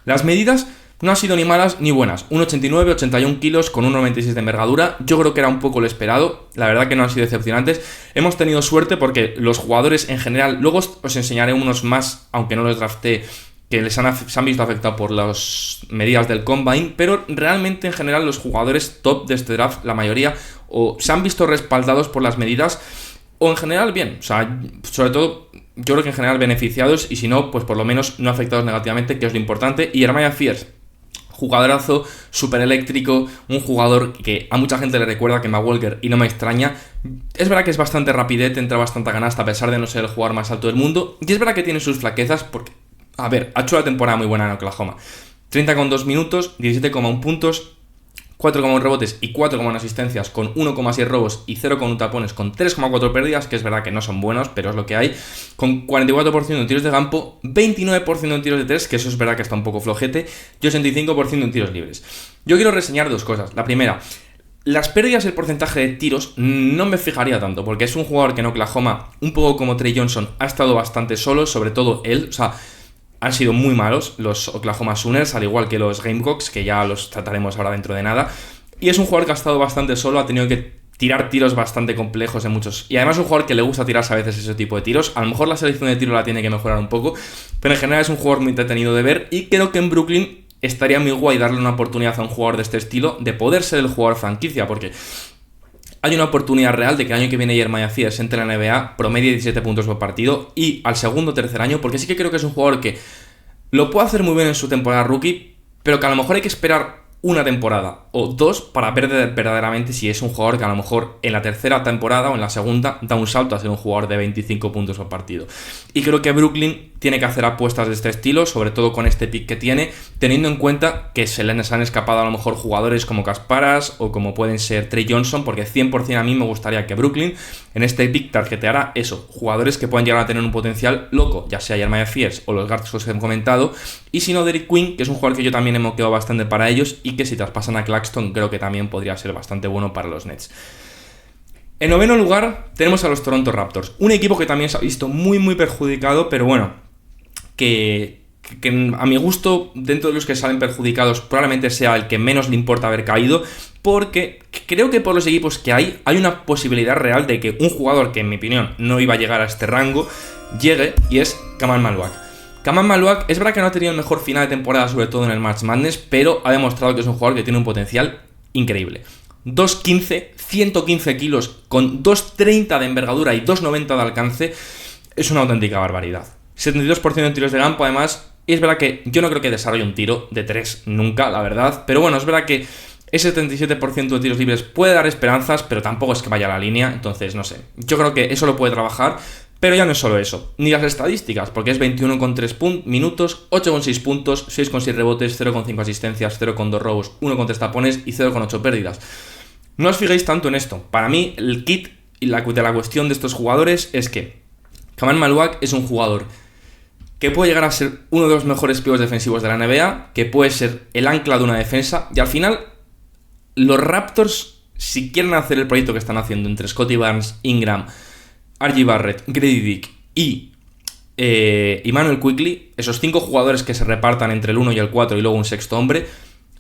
[SPEAKER 1] Las medidas no han sido ni malas ni buenas. 1,89, 81 kilos con 1,96 de envergadura. Yo creo que era un poco lo esperado. La verdad que no han sido decepcionantes. Hemos tenido suerte porque los jugadores en general, luego os enseñaré unos más, aunque no los drafté, que se han visto afectados por las medidas del Combine, pero realmente en general los jugadores top de este draft, la mayoría, o se han visto respaldados por las medidas, o en general bien, o sea, sobre todo yo creo que en general beneficiados, y si no, pues por lo menos no afectados negativamente, que es lo importante. Y Jeremiah Fears, jugadorazo, súper eléctrico, un jugador que a mucha gente le recuerda a Kemba Walker y no me extraña. Es verdad que es bastante rapidez, entra bastante canasta a pesar de no ser el jugador más alto del mundo, y es verdad que tiene sus flaquezas porque, a ver, ha hecho una temporada muy buena en Oklahoma. 30,2 minutos, 17,1 puntos, 4,1 rebotes y 4,1 asistencias, con 1,6 robos y 0,1 tapones, con 3,4 pérdidas, que es verdad que no son buenos, pero es lo que hay. Con 44% en tiros de campo, 29% en tiros de 3, que eso es verdad que está un poco flojete, y 85% en tiros libres. Yo quiero reseñar dos cosas. La primera, las pérdidas, el porcentaje de tiros, no me fijaría tanto, porque es un jugador que en Oklahoma, un poco como Trey Johnson, ha estado bastante solo, sobre todo él, o sea, han sido muy malos los Oklahoma Sooners, al igual que los Gamecocks, que ya los trataremos ahora dentro de nada. Y es un jugador que ha estado bastante solo, ha tenido que tirar tiros bastante complejos en muchos. Y además es un jugador que le gusta tirarse a veces ese tipo de tiros. A lo mejor la selección de tiro la tiene que mejorar un poco, pero en general es un jugador muy entretenido de ver. Y creo que en Brooklyn estaría muy guay darle una oportunidad a un jugador de este estilo de poder ser el jugador franquicia, porque hay una oportunidad real de que el año que viene Jeremiah Fears entre en la NBA, promedie 17 puntos por partido, y al segundo o tercer año, porque sí que creo que es un jugador que lo puede hacer muy bien en su temporada rookie, pero que a lo mejor hay que esperar una temporada o dos para ver verdaderamente si es un jugador que a lo mejor en la tercera temporada o en la segunda da un salto a ser un jugador de 25 puntos por partido. Y creo que Brooklyn tiene que hacer apuestas de este estilo, sobre todo con este pick que tiene, teniendo en cuenta que se les han escapado a lo mejor jugadores como Kasparas o como pueden ser Trey Johnson, porque 100% a mí me gustaría que Brooklyn en este pick targeteara eso, jugadores que puedan llegar a tener un potencial loco, ya sea Jeremiah Fears o los guards que os he comentado, y si no Derrick Queen, que es un jugador que yo también he moqueado bastante para ellos y que si traspasan a Claxton creo que también podría ser bastante bueno para los Nets. En noveno lugar tenemos a los Toronto Raptors, un equipo que también se ha visto muy perjudicado, pero bueno, que a mi gusto, dentro de los que salen perjudicados, probablemente sea el que menos le importa haber caído, porque creo que por los equipos que hay una posibilidad real de que un jugador que en mi opinión no iba a llegar a este rango, llegue, y es Kamal Maluak. Kamal Maluak es verdad que no ha tenido el mejor final de temporada, sobre todo en el March Madness, pero ha demostrado que es un jugador que tiene un potencial increíble. 2'15", 115 kilos, con 2'30 de envergadura y 2'90 de alcance, es una auténtica barbaridad. 72% en tiros de campo, además, y es verdad que yo no creo que desarrolle un tiro de 3 nunca, la verdad, pero bueno, es verdad que ese 77% de tiros libres puede dar esperanzas, pero tampoco es que vaya a la línea, entonces no sé, yo creo que eso lo puede trabajar. Pero ya no es solo eso, ni las estadísticas, porque es 21,3 minutos, 8,6 puntos, 6,6 rebotes, 0,5 asistencias, 0,2 robos, 1,3 tapones y 0,8 pérdidas. No os fijéis tanto en esto. Para mí, el kit y la cuestión de estos jugadores es que Kamal Maluak es un jugador que puede llegar a ser uno de los mejores pivots defensivos de la NBA, que puede ser el ancla de una defensa, y al final, los Raptors, si quieren hacer el proyecto que están haciendo entre Scottie Barnes, Ingram, R.J. Barrett, Grady Dick y Immanuel Quickley, esos 5 jugadores que se repartan entre el 1 y el 4 y luego un sexto hombre,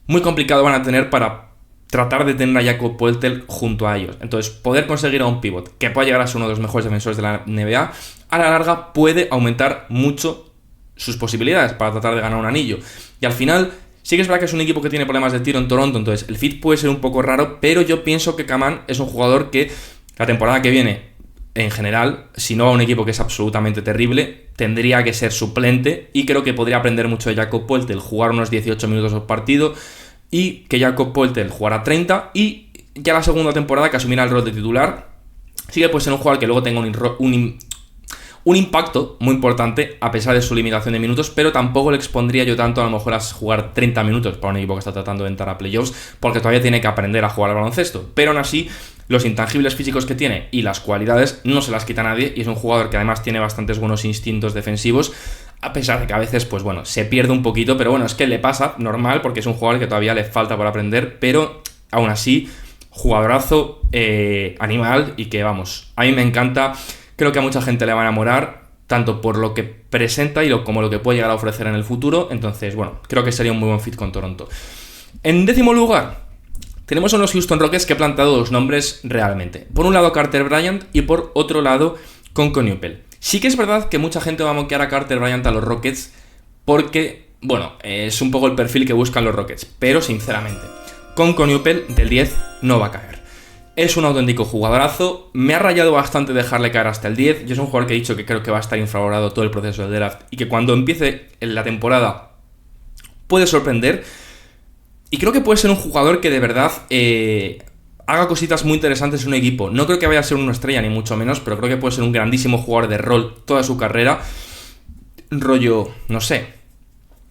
[SPEAKER 1] muy complicado van a tener para tratar de tener a Jakob Poeltl junto a ellos. Entonces, poder conseguir a un pivot que pueda llegar a ser uno de los mejores defensores de la NBA, a la larga puede aumentar mucho sus posibilidades para tratar de ganar un anillo. Y al final, sí que es verdad que es un equipo que tiene problemas de tiro en Toronto, entonces el fit puede ser un poco raro, pero yo pienso que Kaman es un jugador que la temporada que viene, en general, si no va a un equipo que es absolutamente terrible, tendría que ser suplente, y creo que podría aprender mucho de Jakob Poeltl, jugar unos 18 minutos por partido, y que Jakob Poeltl jugara 30, y ya la segunda temporada que asumirá el rol de titular. Sí que puede ser un jugador que luego tenga un un impacto muy importante a pesar de su limitación de minutos, pero tampoco le expondría yo tanto a lo mejor a jugar 30 minutos para un equipo que está tratando de entrar a playoffs, porque todavía tiene que aprender a jugar al baloncesto. Pero aún así, los intangibles físicos que tiene y las cualidades no se las quita nadie, y es un jugador que además tiene bastantes buenos instintos defensivos, a pesar de que a veces, pues bueno, se pierde un poquito, pero bueno, es que le pasa, normal, porque es un jugador que todavía le falta por aprender, pero aún así, jugadorazo, animal, y que vamos, a mí me encanta. Creo que a mucha gente le va a enamorar, tanto por lo que presenta y como lo que puede llegar a ofrecer en el futuro. Entonces, bueno, creo que sería un muy buen fit con Toronto. En 10º lugar, tenemos a unos Houston Rockets que he plantado dos nombres realmente. Por un lado, Carter Bryant, y por otro lado, Concon Newpell. Sí que es verdad que mucha gente va a moquear a Carter Bryant a los Rockets porque, bueno, es un poco el perfil que buscan los Rockets. Pero, sinceramente, Concon Newpell del 10 no va a caer. Es un auténtico jugadorazo, me ha rayado bastante dejarle caer hasta el 10, y es un jugador que he dicho que creo que va a estar infravalorado todo el proceso del draft y que cuando empiece en la temporada puede sorprender, y creo que puede ser un jugador que de verdad haga cositas muy interesantes en un equipo. No creo que vaya a ser una estrella ni mucho menos, pero creo que puede ser un grandísimo jugador de rol toda su carrera, rollo, no sé,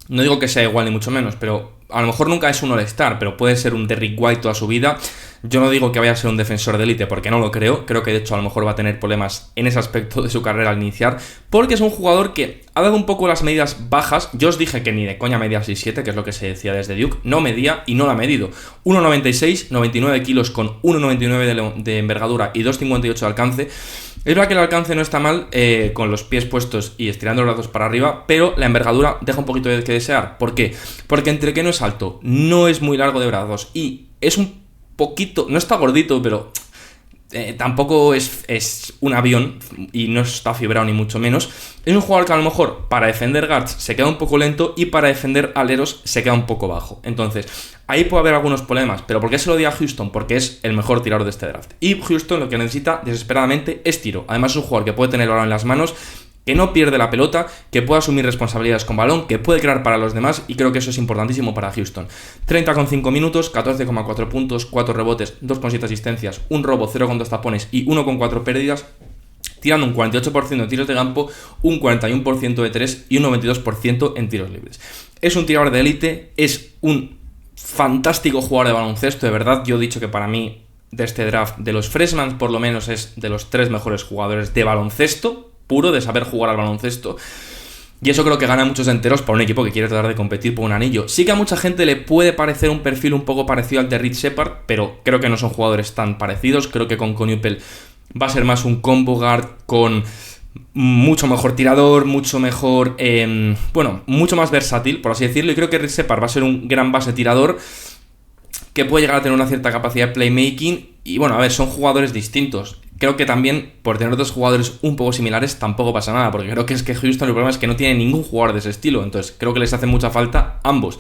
[SPEAKER 1] no digo que sea igual ni mucho menos, pero a lo mejor nunca es un All-Star, pero puede ser un Derrick White toda su vida. Yo no digo que vaya a ser un defensor de élite porque no lo creo que de hecho a lo mejor va a tener problemas en ese aspecto de su carrera al iniciar, porque es un jugador que ha dado un poco las medidas bajas. Yo os dije que ni de coña medía 6'7", que es lo que se decía desde Duke, no medía y no la ha medido. 1,96, 99 kilos con 1,99 de envergadura y 2,58 de alcance. Es verdad que el alcance no está mal con los pies puestos y estirando los brazos para arriba, pero la envergadura deja un poquito de que desear. ¿Por qué? Porque entre que no es alto, no es muy largo de brazos y es un poquito, no está gordito, pero tampoco es un avión y no está fibrado ni mucho menos. Es un jugador que a lo mejor para defender guards se queda un poco lento y para defender aleros se queda un poco bajo. Entonces, ahí puede haber algunos problemas. ¿Pero por qué se lo di a Houston? Porque es el mejor tirador de este draft. Y Houston lo que necesita desesperadamente es tiro. Además es un jugador que puede tener el balón en las manos, que no pierde la pelota, que puede asumir responsabilidades con balón, que puede crear para los demás, y creo que eso es importantísimo para Houston. 30,5 minutos, 14,4 puntos, 4 rebotes, 2,7 asistencias, un robo, 0,2 tapones y 1,4 pérdidas, tirando un 48% de tiros de campo, un 41% de 3 y un 92% en tiros libres. Es un tirador de élite, es un fantástico jugador de baloncesto, de verdad. Yo he dicho que para mí, de este draft, de los freshmen por lo menos, es de los 3 mejores jugadores de baloncesto puro, de saber jugar al baloncesto, y eso creo que gana muchos enteros para un equipo que quiere tratar de competir por un anillo. Sí que a mucha gente le puede parecer un perfil un poco parecido al de Reed Shepard, pero creo que no son jugadores tan parecidos. Creo que con Newpell va a ser más un combo guard con mucho mejor tirador, mucho mejor, mucho más versátil, por así decirlo, y creo que Reed Shepard va a ser un gran base tirador que puede llegar a tener una cierta capacidad de playmaking. Y bueno, a ver, son jugadores distintos. Creo que también, por tener dos jugadores un poco similares, tampoco pasa nada, porque creo que es que Houston, el problema es que no tiene ningún jugador de ese estilo, entonces creo que les hace mucha falta ambos.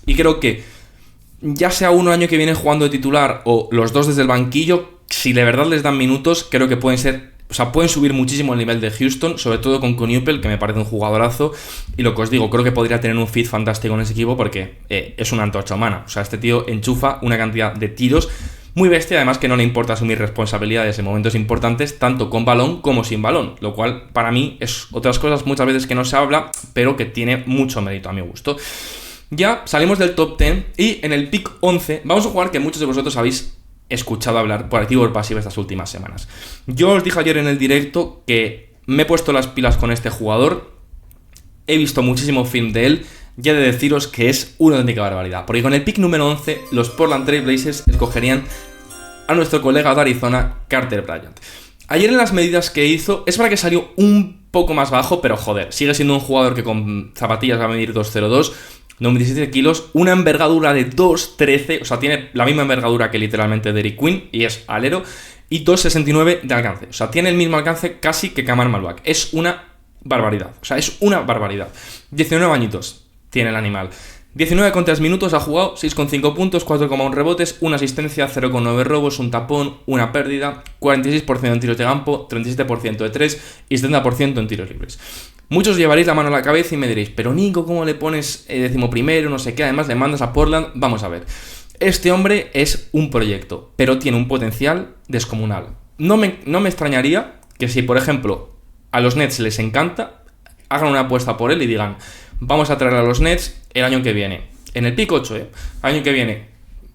[SPEAKER 1] Y creo que, ya sea uno año que viene jugando de titular o los dos desde el banquillo, si de verdad les dan minutos, creo que pueden subir muchísimo el nivel de Houston, sobre todo con Newpell, que me parece un jugadorazo. Y lo que os digo, creo que podría tener un fit fantástico en ese equipo porque es una antorcha humana. O sea, este tío enchufa una cantidad de tiros muy bestia, además que no le importa asumir responsabilidades en momentos importantes, tanto con balón como sin balón, lo cual para mí es otras cosas muchas veces que no se habla, pero que tiene mucho mérito a mi gusto. Ya salimos del top 10 y en el pick 11 vamos a jugar que muchos de vosotros habéis escuchado hablar por activo o por pasivo estas últimas semanas. Yo os dije ayer en el directo que me he puesto las pilas con este jugador, he visto muchísimo film de él, y he de deciros que es una auténtica barbaridad, porque con el pick número 11 los Portland Trail Blazers escogerían a nuestro colega de Arizona, Carter Bryant. Ayer en las medidas que hizo, es verdad que salió un poco más bajo, pero joder, sigue siendo un jugador que con zapatillas va a medir 2,02, 97 kilos, una envergadura de 2,13, o sea, tiene la misma envergadura que literalmente Derrick Queen, y es alero, y 2,69 de alcance. O sea, tiene el mismo alcance casi que Kamar Malbak. Es una barbaridad, o sea, es una barbaridad. 19 añitos tiene el animal. 19,3 minutos ha jugado, 6,5 puntos, 4,1 rebotes, una asistencia, 0,9 robos, un tapón, una pérdida, 46% en tiros de campo, 37% de 3 y 70% en tiros libres. Muchos llevaréis la mano a la cabeza y me diréis, pero Nico, ¿cómo le pones 11º, no sé qué? Además le mandas a Portland. Vamos a ver, este hombre es un proyecto, pero tiene un potencial descomunal. No me extrañaría que si, por ejemplo, a los Nets les encanta, hagan una apuesta por él y digan, vamos a traer a los Nets el año que viene, en el pick 8, el año que viene,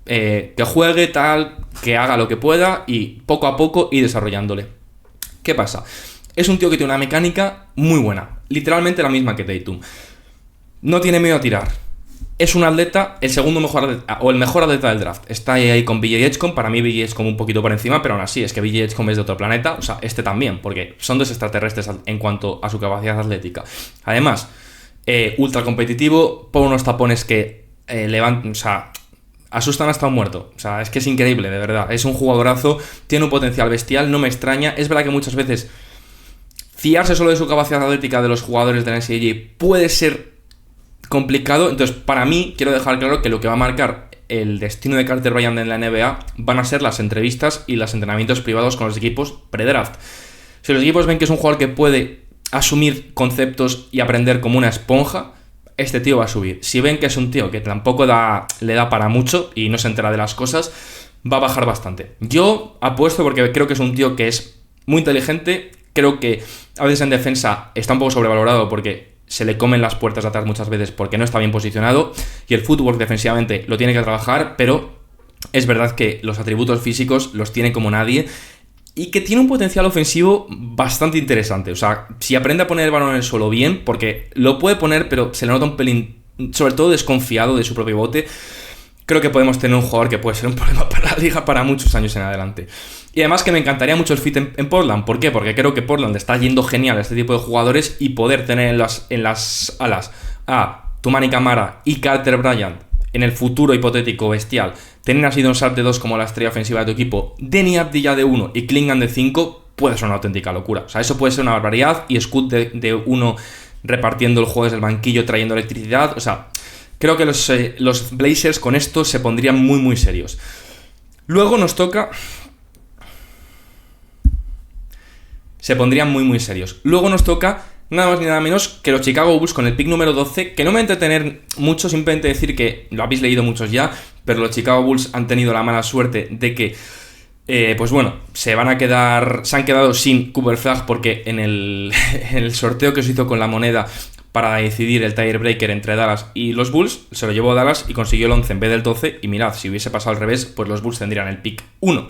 [SPEAKER 1] que juegue tal, que haga lo que pueda y poco a poco ir desarrollándole. ¿Qué pasa? Es un tío que tiene una mecánica muy buena, literalmente la misma que Tatum. No tiene miedo a tirar. Es un atleta, el segundo mejor atleta, o el mejor atleta del draft. Está ahí con BJ Edgecombe. Para mí BJ Edgecombe un poquito por encima, pero aún así es que BJ Edgecombe es de otro planeta. O sea, este también, porque son dos extraterrestres en cuanto a su capacidad atlética. Además, ultra competitivo, pone unos tapones que levantan, o sea, asustan hasta un muerto. O sea, es que es increíble, de verdad. Es un jugadorazo, tiene un potencial bestial, no me extraña. Es verdad que muchas veces fiarse solo de su capacidad atlética de los jugadores de la NCAA puede ser complicado. Entonces, para mí, quiero dejar claro que lo que va a marcar el destino de Carter Bryant en la NBA van a ser las entrevistas y los entrenamientos privados con los equipos pre-draft. Si los equipos ven que es un jugador que puede asumir conceptos y aprender como una esponja, este tío va a subir. Si ven que es un tío que tampoco le da para mucho y no se entera de las cosas, va a bajar bastante. Yo apuesto porque creo que es un tío que es muy inteligente. Creo que a veces en defensa está un poco sobrevalorado porque se le comen las puertas de atrás muchas veces porque no está bien posicionado, y el fútbol defensivamente lo tiene que trabajar, pero es verdad que los atributos físicos los tiene como nadie y que tiene un potencial ofensivo bastante interesante. O sea, si aprende a poner el balón en el suelo bien, porque lo puede poner, pero se le nota un pelín, sobre todo desconfiado de su propio bote, creo que podemos tener un jugador que puede ser un problema para la liga para muchos años en adelante. Y además que me encantaría mucho el fit en Portland. ¿Por qué? Porque creo que Portland está yendo genial a este tipo de jugadores, y poder tener en las alas a Toumani Camara y Carter Bryant en el futuro hipotético bestial, tener a Sidon Sharpe de 2 como la estrella ofensiva de tu equipo, Denny Abdillah de 1 y Klingan de 5, puede ser una auténtica locura. O sea, eso puede ser una barbaridad, y Scoot de 1 repartiendo el juego desde el banquillo, trayendo electricidad. O sea, creo que los Blazers con esto se pondrían muy muy serios. Luego nos toca... Se pondrían muy muy serios. Luego nos toca nada más ni nada menos que los Chicago Bulls con el pick número 12, que no me voy a entretener mucho, simplemente decir que lo habéis leído muchos ya, pero los Chicago Bulls han tenido la mala suerte de que pues bueno, se han quedado sin Cooper Flagg, porque en el sorteo que se hizo con la moneda para decidir el tiebreaker entre Dallas y los Bulls, se lo llevó a Dallas y consiguió el 11 en vez del 12, y mirad, si hubiese pasado al revés, pues los Bulls tendrían el pick 1.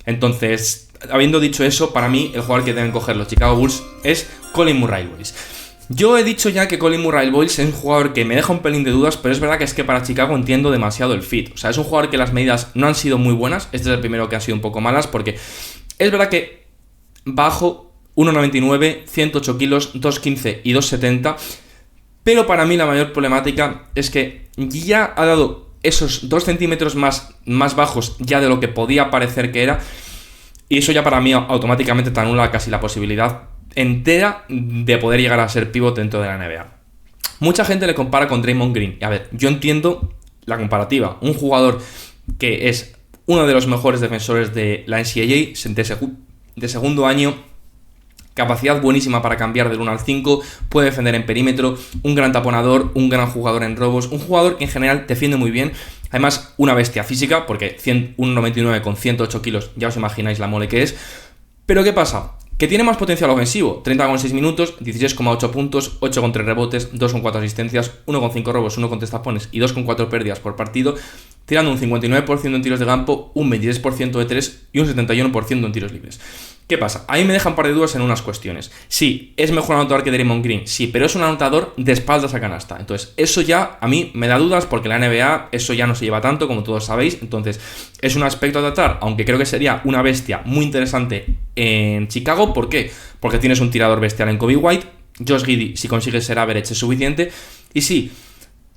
[SPEAKER 1] Entonces, habiendo dicho eso, para mí el jugador que deben coger los Chicago Bulls es Colin Murray-Boyles. Yo he dicho ya que Colin Murray-Boyles es un jugador que me deja un pelín de dudas, pero es verdad que es que para Chicago entiendo demasiado el fit. O sea, es un jugador que las medidas no han sido muy buenas. Este es el primero que han sido un poco malas, porque es verdad que bajo 1,99, 108 kilos, 2,15 y 2,70, pero para mí la mayor problemática es que ya ha dado esos 2 centímetros más bajos ya de lo que podía parecer que era, y eso ya para mí automáticamente te anula casi la posibilidad entera de poder llegar a ser pívot dentro de la NBA. Mucha gente le compara con Draymond Green, y a ver, yo entiendo la comparativa. Un jugador que es uno de los mejores defensores de la NCAA de segundo año, capacidad buenísima para cambiar del 1 al 5, puede defender en perímetro, un gran taponador, un gran jugador en robos, un jugador que en general defiende muy bien, además una bestia física, porque 1,99 con 108 kilos, ya os imagináis la mole que es. Pero ¿qué pasa? Que tiene más potencial ofensivo, 30,6 minutos, 16,8 puntos, 8,3 rebotes, 2,4 asistencias, 1,5 robos, 1,3 tapones y 2,4 pérdidas por partido, tirando un 59% en tiros de campo, un 23% de 3 y un 71% en tiros libres. ¿Qué pasa? Ahí me dejan un par de dudas en unas cuestiones. Sí, es mejor anotador que Draymond Green, sí, pero es un anotador de espaldas a canasta. Entonces, eso ya a mí me da dudas, porque la NBA eso ya no se lleva tanto, como todos sabéis. Entonces, es un aspecto a tratar, aunque creo que sería una bestia muy interesante en Chicago. ¿Por qué? Porque tienes un tirador bestial en Coby White. Josh Giddey, si consigue ser average, es suficiente. Y sí,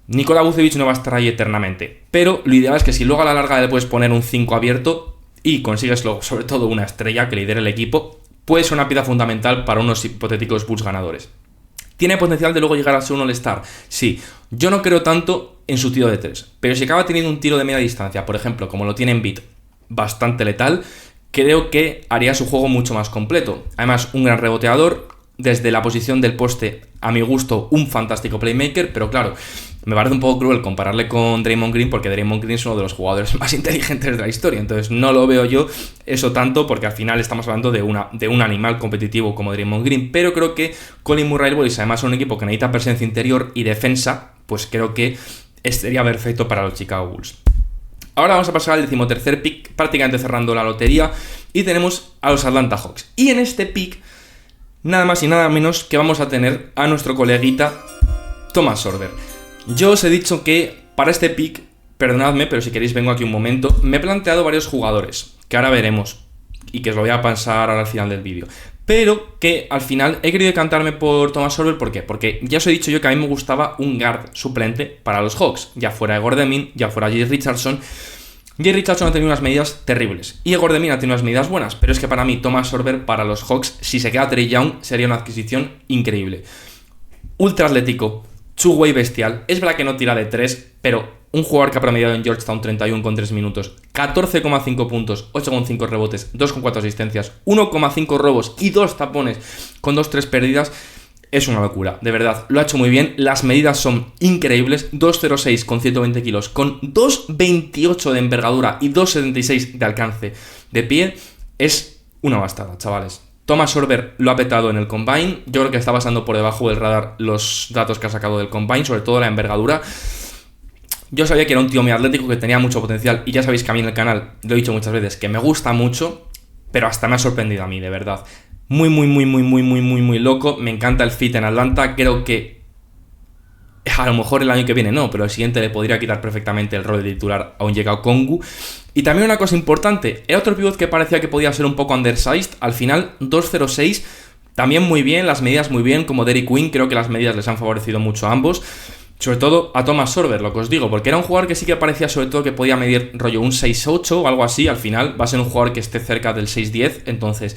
[SPEAKER 1] Nikola Vucevic no va a estar ahí eternamente, pero lo ideal es que si luego a la larga le puedes poner un 5 abierto y consigues luego, sobre todo, una estrella que lidere el equipo, puede ser una pieza fundamental para unos hipotéticos Bulls ganadores. ¿Tiene potencial de luego llegar a ser un All-Star? Sí. Yo no creo tanto en su tiro de 3, pero si acaba teniendo un tiro de media distancia, por ejemplo, como lo tiene Embiid, bastante letal, creo que haría su juego mucho más completo. Además, un gran reboteador, desde la posición del poste, a mi gusto, un fantástico playmaker, pero claro, me parece un poco cruel compararle con Draymond Green, porque Draymond Green es uno de los jugadores más inteligentes de la historia, entonces no lo veo yo eso tanto, porque al final estamos hablando de un animal competitivo como Draymond Green, pero creo que Colin Murray Bulls, además son un equipo que necesita presencia interior y defensa, pues creo que sería perfecto para los Chicago Bulls. Ahora vamos a pasar al 13º pick, prácticamente cerrando la lotería, y tenemos a los Atlanta Hawks. Y en este pick, nada más y nada menos que vamos a tener a nuestro coleguita Thomas Sorber. Yo os he dicho que para este pick, perdonadme, pero si queréis vengo aquí un momento, me he planteado varios jugadores, que ahora veremos, y que os lo voy a pasar ahora al final del vídeo. Pero que al final he querido decantarme por Thomas Sorber, ¿por qué? Porque ya os he dicho yo que a mí me gustaba un guard suplente para los Hawks, ya fuera Igor Demin, ya fuera Jay Richardson. Jay Richardson ha tenido unas medidas terribles y Igor Demin ha tenido unas medidas buenas, pero es que para mí Thomas Sorber para los Hawks, si se queda Trae Young, sería una adquisición increíble. Ultra atlético, two-way bestial, es verdad que no tira de 3, pero un jugador que ha promediado en Georgetown 31 con 3 minutos, 14,5 puntos, 8,5 rebotes, 2,4 asistencias, 1,5 robos y 2 tapones con 2-3 pérdidas, es una locura, de verdad, lo ha hecho muy bien, las medidas son increíbles, 2,06 con 120 kilos, con 2,28 de envergadura y 2,76 de alcance de pie, es una bastada, chavales. Thomas Sorber lo ha petado en el Combine, yo creo que está pasando por debajo del radar los datos que ha sacado del Combine, sobre todo la envergadura. Yo sabía que era un tío muy atlético, que tenía mucho potencial, y ya sabéis que a mí en el canal, lo he dicho muchas veces, que me gusta mucho, pero hasta me ha sorprendido a mí, de verdad. Muy loco, me encanta el fit en Atlanta, creo que a lo mejor el año que viene no, pero el siguiente le podría quitar perfectamente el rol de titular a Onyeka Okongwu. Y también una cosa importante, era otro pivot que parecía que podía ser un poco undersized, al final 2.06, también muy bien, las medidas muy bien, como Derrick Queen, creo que las medidas les han favorecido mucho a ambos. Sobre todo a Thomas Sorber, lo que os digo, porque era un jugador que sí que parecía sobre todo que podía medir rollo un 6'8 o algo así, al final va a ser un jugador que esté cerca del 6'10, entonces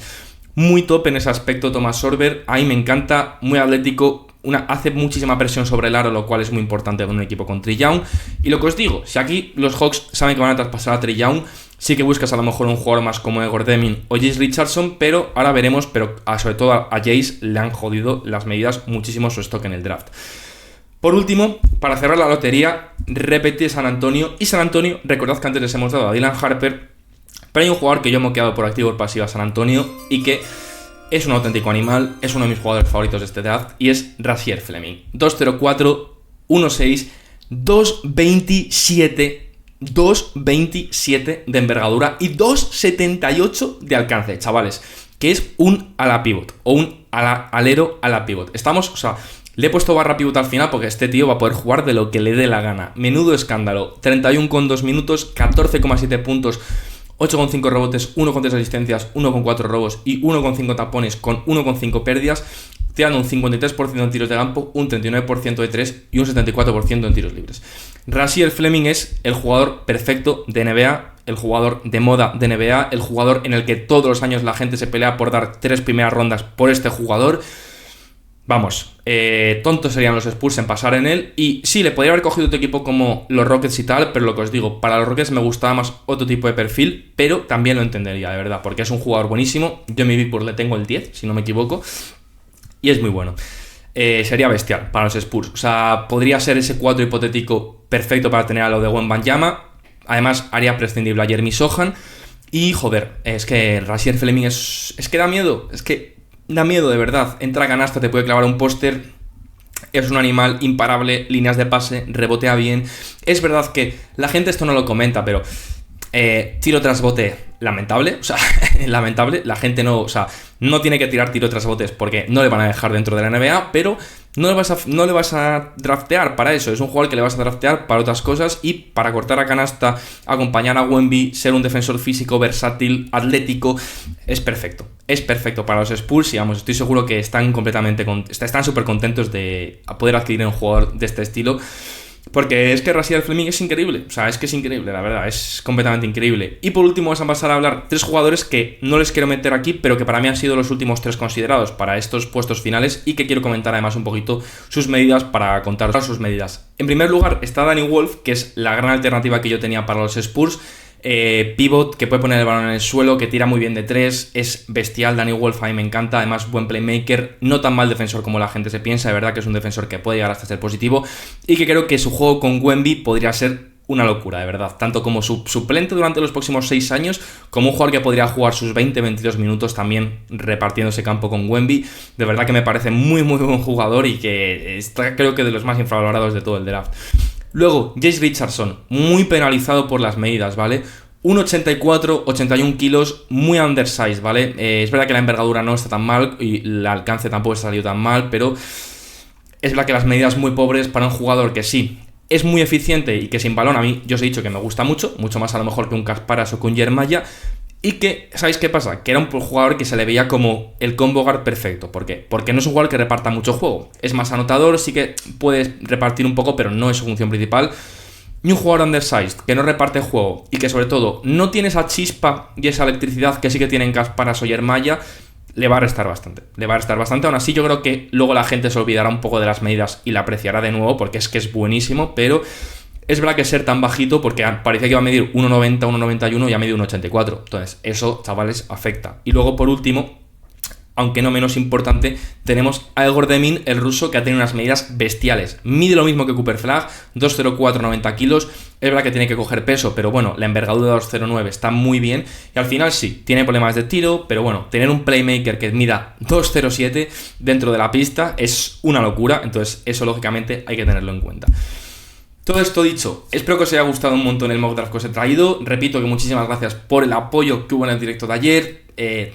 [SPEAKER 1] muy top en ese aspecto Thomas Sorber, a mí me encanta, muy atlético, hace muchísima presión sobre el aro, lo cual es muy importante en un equipo con Trae Young, y lo que os digo, si aquí los Hawks saben que van a traspasar a Trae Young, sí que buscas a lo mejor un jugador más como Igor Demin o Jay Richardson, pero ahora veremos, pero sobre todo a Jay le han jodido las medidas muchísimo su stock en el draft. Por último, para cerrar la lotería, repetí San Antonio. Y San Antonio, recordad que antes les hemos dado a Dylan Harper, pero hay un jugador que yo me he quedado por activo o por pasiva a San Antonio y que es un auténtico animal, es uno de mis jugadores favoritos de este draft y es Rasheed Fleming. 2.04, 1.6, 2.27 de envergadura y 2.78 de alcance, chavales, que es un ala pivot o un alero ala pivot. Estamos, o sea, le he puesto barra pivot al final porque este tío va a poder jugar de lo que le dé la gana. Menudo escándalo. 31,2 minutos, 14,7 puntos, 8,5 rebotes, 1,3 asistencias, 1,4 robos y 1,5 tapones con 1,5 pérdidas, tirando un 53% en tiros de campo, un 39% de 3 y un 74% en tiros libres. Rasheed Fleming es el jugador perfecto de NBA, el jugador de moda de NBA, el jugador en el que todos los años la gente se pelea por dar 3 primeras rondas por este jugador. Vamos, tontos serían los Spurs en pasar en él. Y sí, le podría haber cogido otro equipo como los Rockets y tal, pero lo que os digo, para los Rockets me gustaba más otro tipo de perfil, pero también lo entendería, de verdad, porque es un jugador buenísimo. Yo en mi Big Board le tengo el 10, si no me equivoco, y es muy bueno. Sería bestial para los Spurs. O sea, podría ser ese 4 hipotético perfecto para tener a lo de Wembanyama. Además, haría prescindible a Jeremy Sohan. Y joder, es que Rasheed Fleming es que da miedo, da miedo de verdad. Entra a canasta, te puede clavar un póster. Es un animal imparable, líneas de pase, rebotea bien. Es verdad que la gente esto no lo comenta, pero tiro tras bote, lamentable. O sea, lamentable. La gente no tiene que tirar tiro tras botes porque no le van a dejar dentro de la NBA, pero no le vas a draftear para eso. Es un jugador que le vas a draftear para otras cosas y para cortar a canasta, acompañar a Wemby, ser un defensor físico, versátil, atlético. Es perfecto. Es perfecto para los Spurs y vamos, estoy seguro que están súper contentos de poder adquirir un jugador de este estilo. Porque es que Rasheed Fleming es increíble. O sea, es que es increíble, la verdad. Es completamente increíble. Y por último vamos a pasar a hablar 3 jugadores que no les quiero meter aquí, pero que para mí han sido los últimos 3 considerados para estos puestos finales y que quiero comentar además un poquito sus medidas para contaros sus medidas. En primer lugar está Danny Wolf, que es la gran alternativa que yo tenía para los Spurs. Pivot, que puede poner el balón en el suelo, que tira muy bien de 3, es bestial. Danny Wolf a mí me encanta, además buen playmaker, no tan mal defensor como la gente se piensa, de verdad que es un defensor que puede llegar hasta ser positivo y que creo que su juego con Wemby podría ser una locura, de verdad, tanto como suplente durante los próximos 6 años, como un jugador que podría jugar sus 20-22 minutos también repartiendo ese campo con Wemby. De verdad que me parece muy muy buen jugador y que está, creo que, de los más infravalorados de todo el draft. Luego, Jace Richardson, muy penalizado por las medidas, ¿vale? 1,84, 81 kilos, muy undersized, ¿vale? Es verdad que la envergadura no está tan mal y el alcance tampoco está salido tan mal, pero es verdad que las medidas muy pobres para un jugador que sí es muy eficiente y que sin balón a mí, yo os he dicho que me gusta mucho más a lo mejor que un Kasparas o que un Yermaya, y que, ¿sabéis qué pasa? Que era un jugador que se le veía como el combo guard perfecto. ¿Por qué? Porque no es un jugador que reparta mucho juego, es más anotador, sí que puede repartir un poco, pero no es su función principal. Y un jugador undersized, que no reparte juego y que sobre todo no tiene esa chispa y esa electricidad que sí que tienen Kasparas o Yermaya, le va a restar bastante. Aún así, yo creo que luego la gente se olvidará un poco de las medidas y la apreciará de nuevo, porque es que es buenísimo, pero es verdad que ser tan bajito, porque parecía que iba a medir 1,90, 1,91 y ha medido 1,84. Entonces, eso, chavales, afecta. Y luego, por último, aunque no menos importante, tenemos a Egor Demin, el ruso, que ha tenido unas medidas bestiales. Mide lo mismo que Cooper Flagg, 2,04, 90 kilos. Es verdad que tiene que coger peso, pero bueno, la envergadura de 2,09 está muy bien. Y al final sí, tiene problemas de tiro, pero bueno, tener un playmaker que mida 2,07 dentro de la pista es una locura. Entonces eso, lógicamente, hay que tenerlo en cuenta. Todo esto dicho, espero que os haya gustado un montón el mock draft que os he traído. Repito que muchísimas gracias por el apoyo que hubo en el directo de ayer.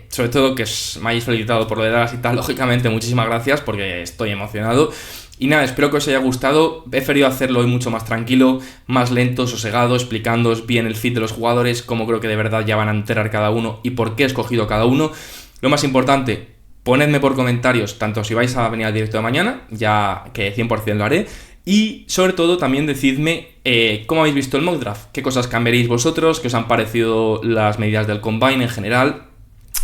[SPEAKER 1] Sobre todo que me hayáis felicitado por lo de Dallas y tal. Lógicamente, muchísimas gracias porque estoy emocionado. Y nada, espero que os haya gustado. He preferido hacerlo hoy mucho más tranquilo, más lento, sosegado, explicándoos bien el fit de los jugadores, cómo creo que de verdad ya van a enterar cada uno y por qué he escogido cada uno. Lo más importante, ponedme por comentarios, tanto si vais a venir al directo de mañana, ya que 100% lo haré. Y sobre todo también decidme cómo habéis visto el mock draft, qué cosas cambiaréis vosotros, qué os han parecido las medidas del combine en general.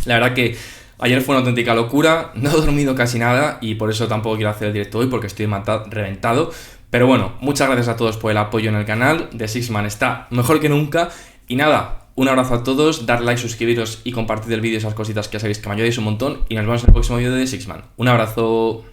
[SPEAKER 1] La verdad que ayer fue una auténtica locura, no he dormido casi nada y por eso tampoco quiero hacer el directo hoy porque estoy reventado. Pero bueno, muchas gracias a todos por el apoyo en el canal, The Sixman está mejor que nunca. Y nada, un abrazo a todos, dar like, suscribiros y compartir el vídeo, esas cositas que sabéis que me ayudáis un montón. Y nos vemos en el próximo vídeo de The Sixman. Un abrazo.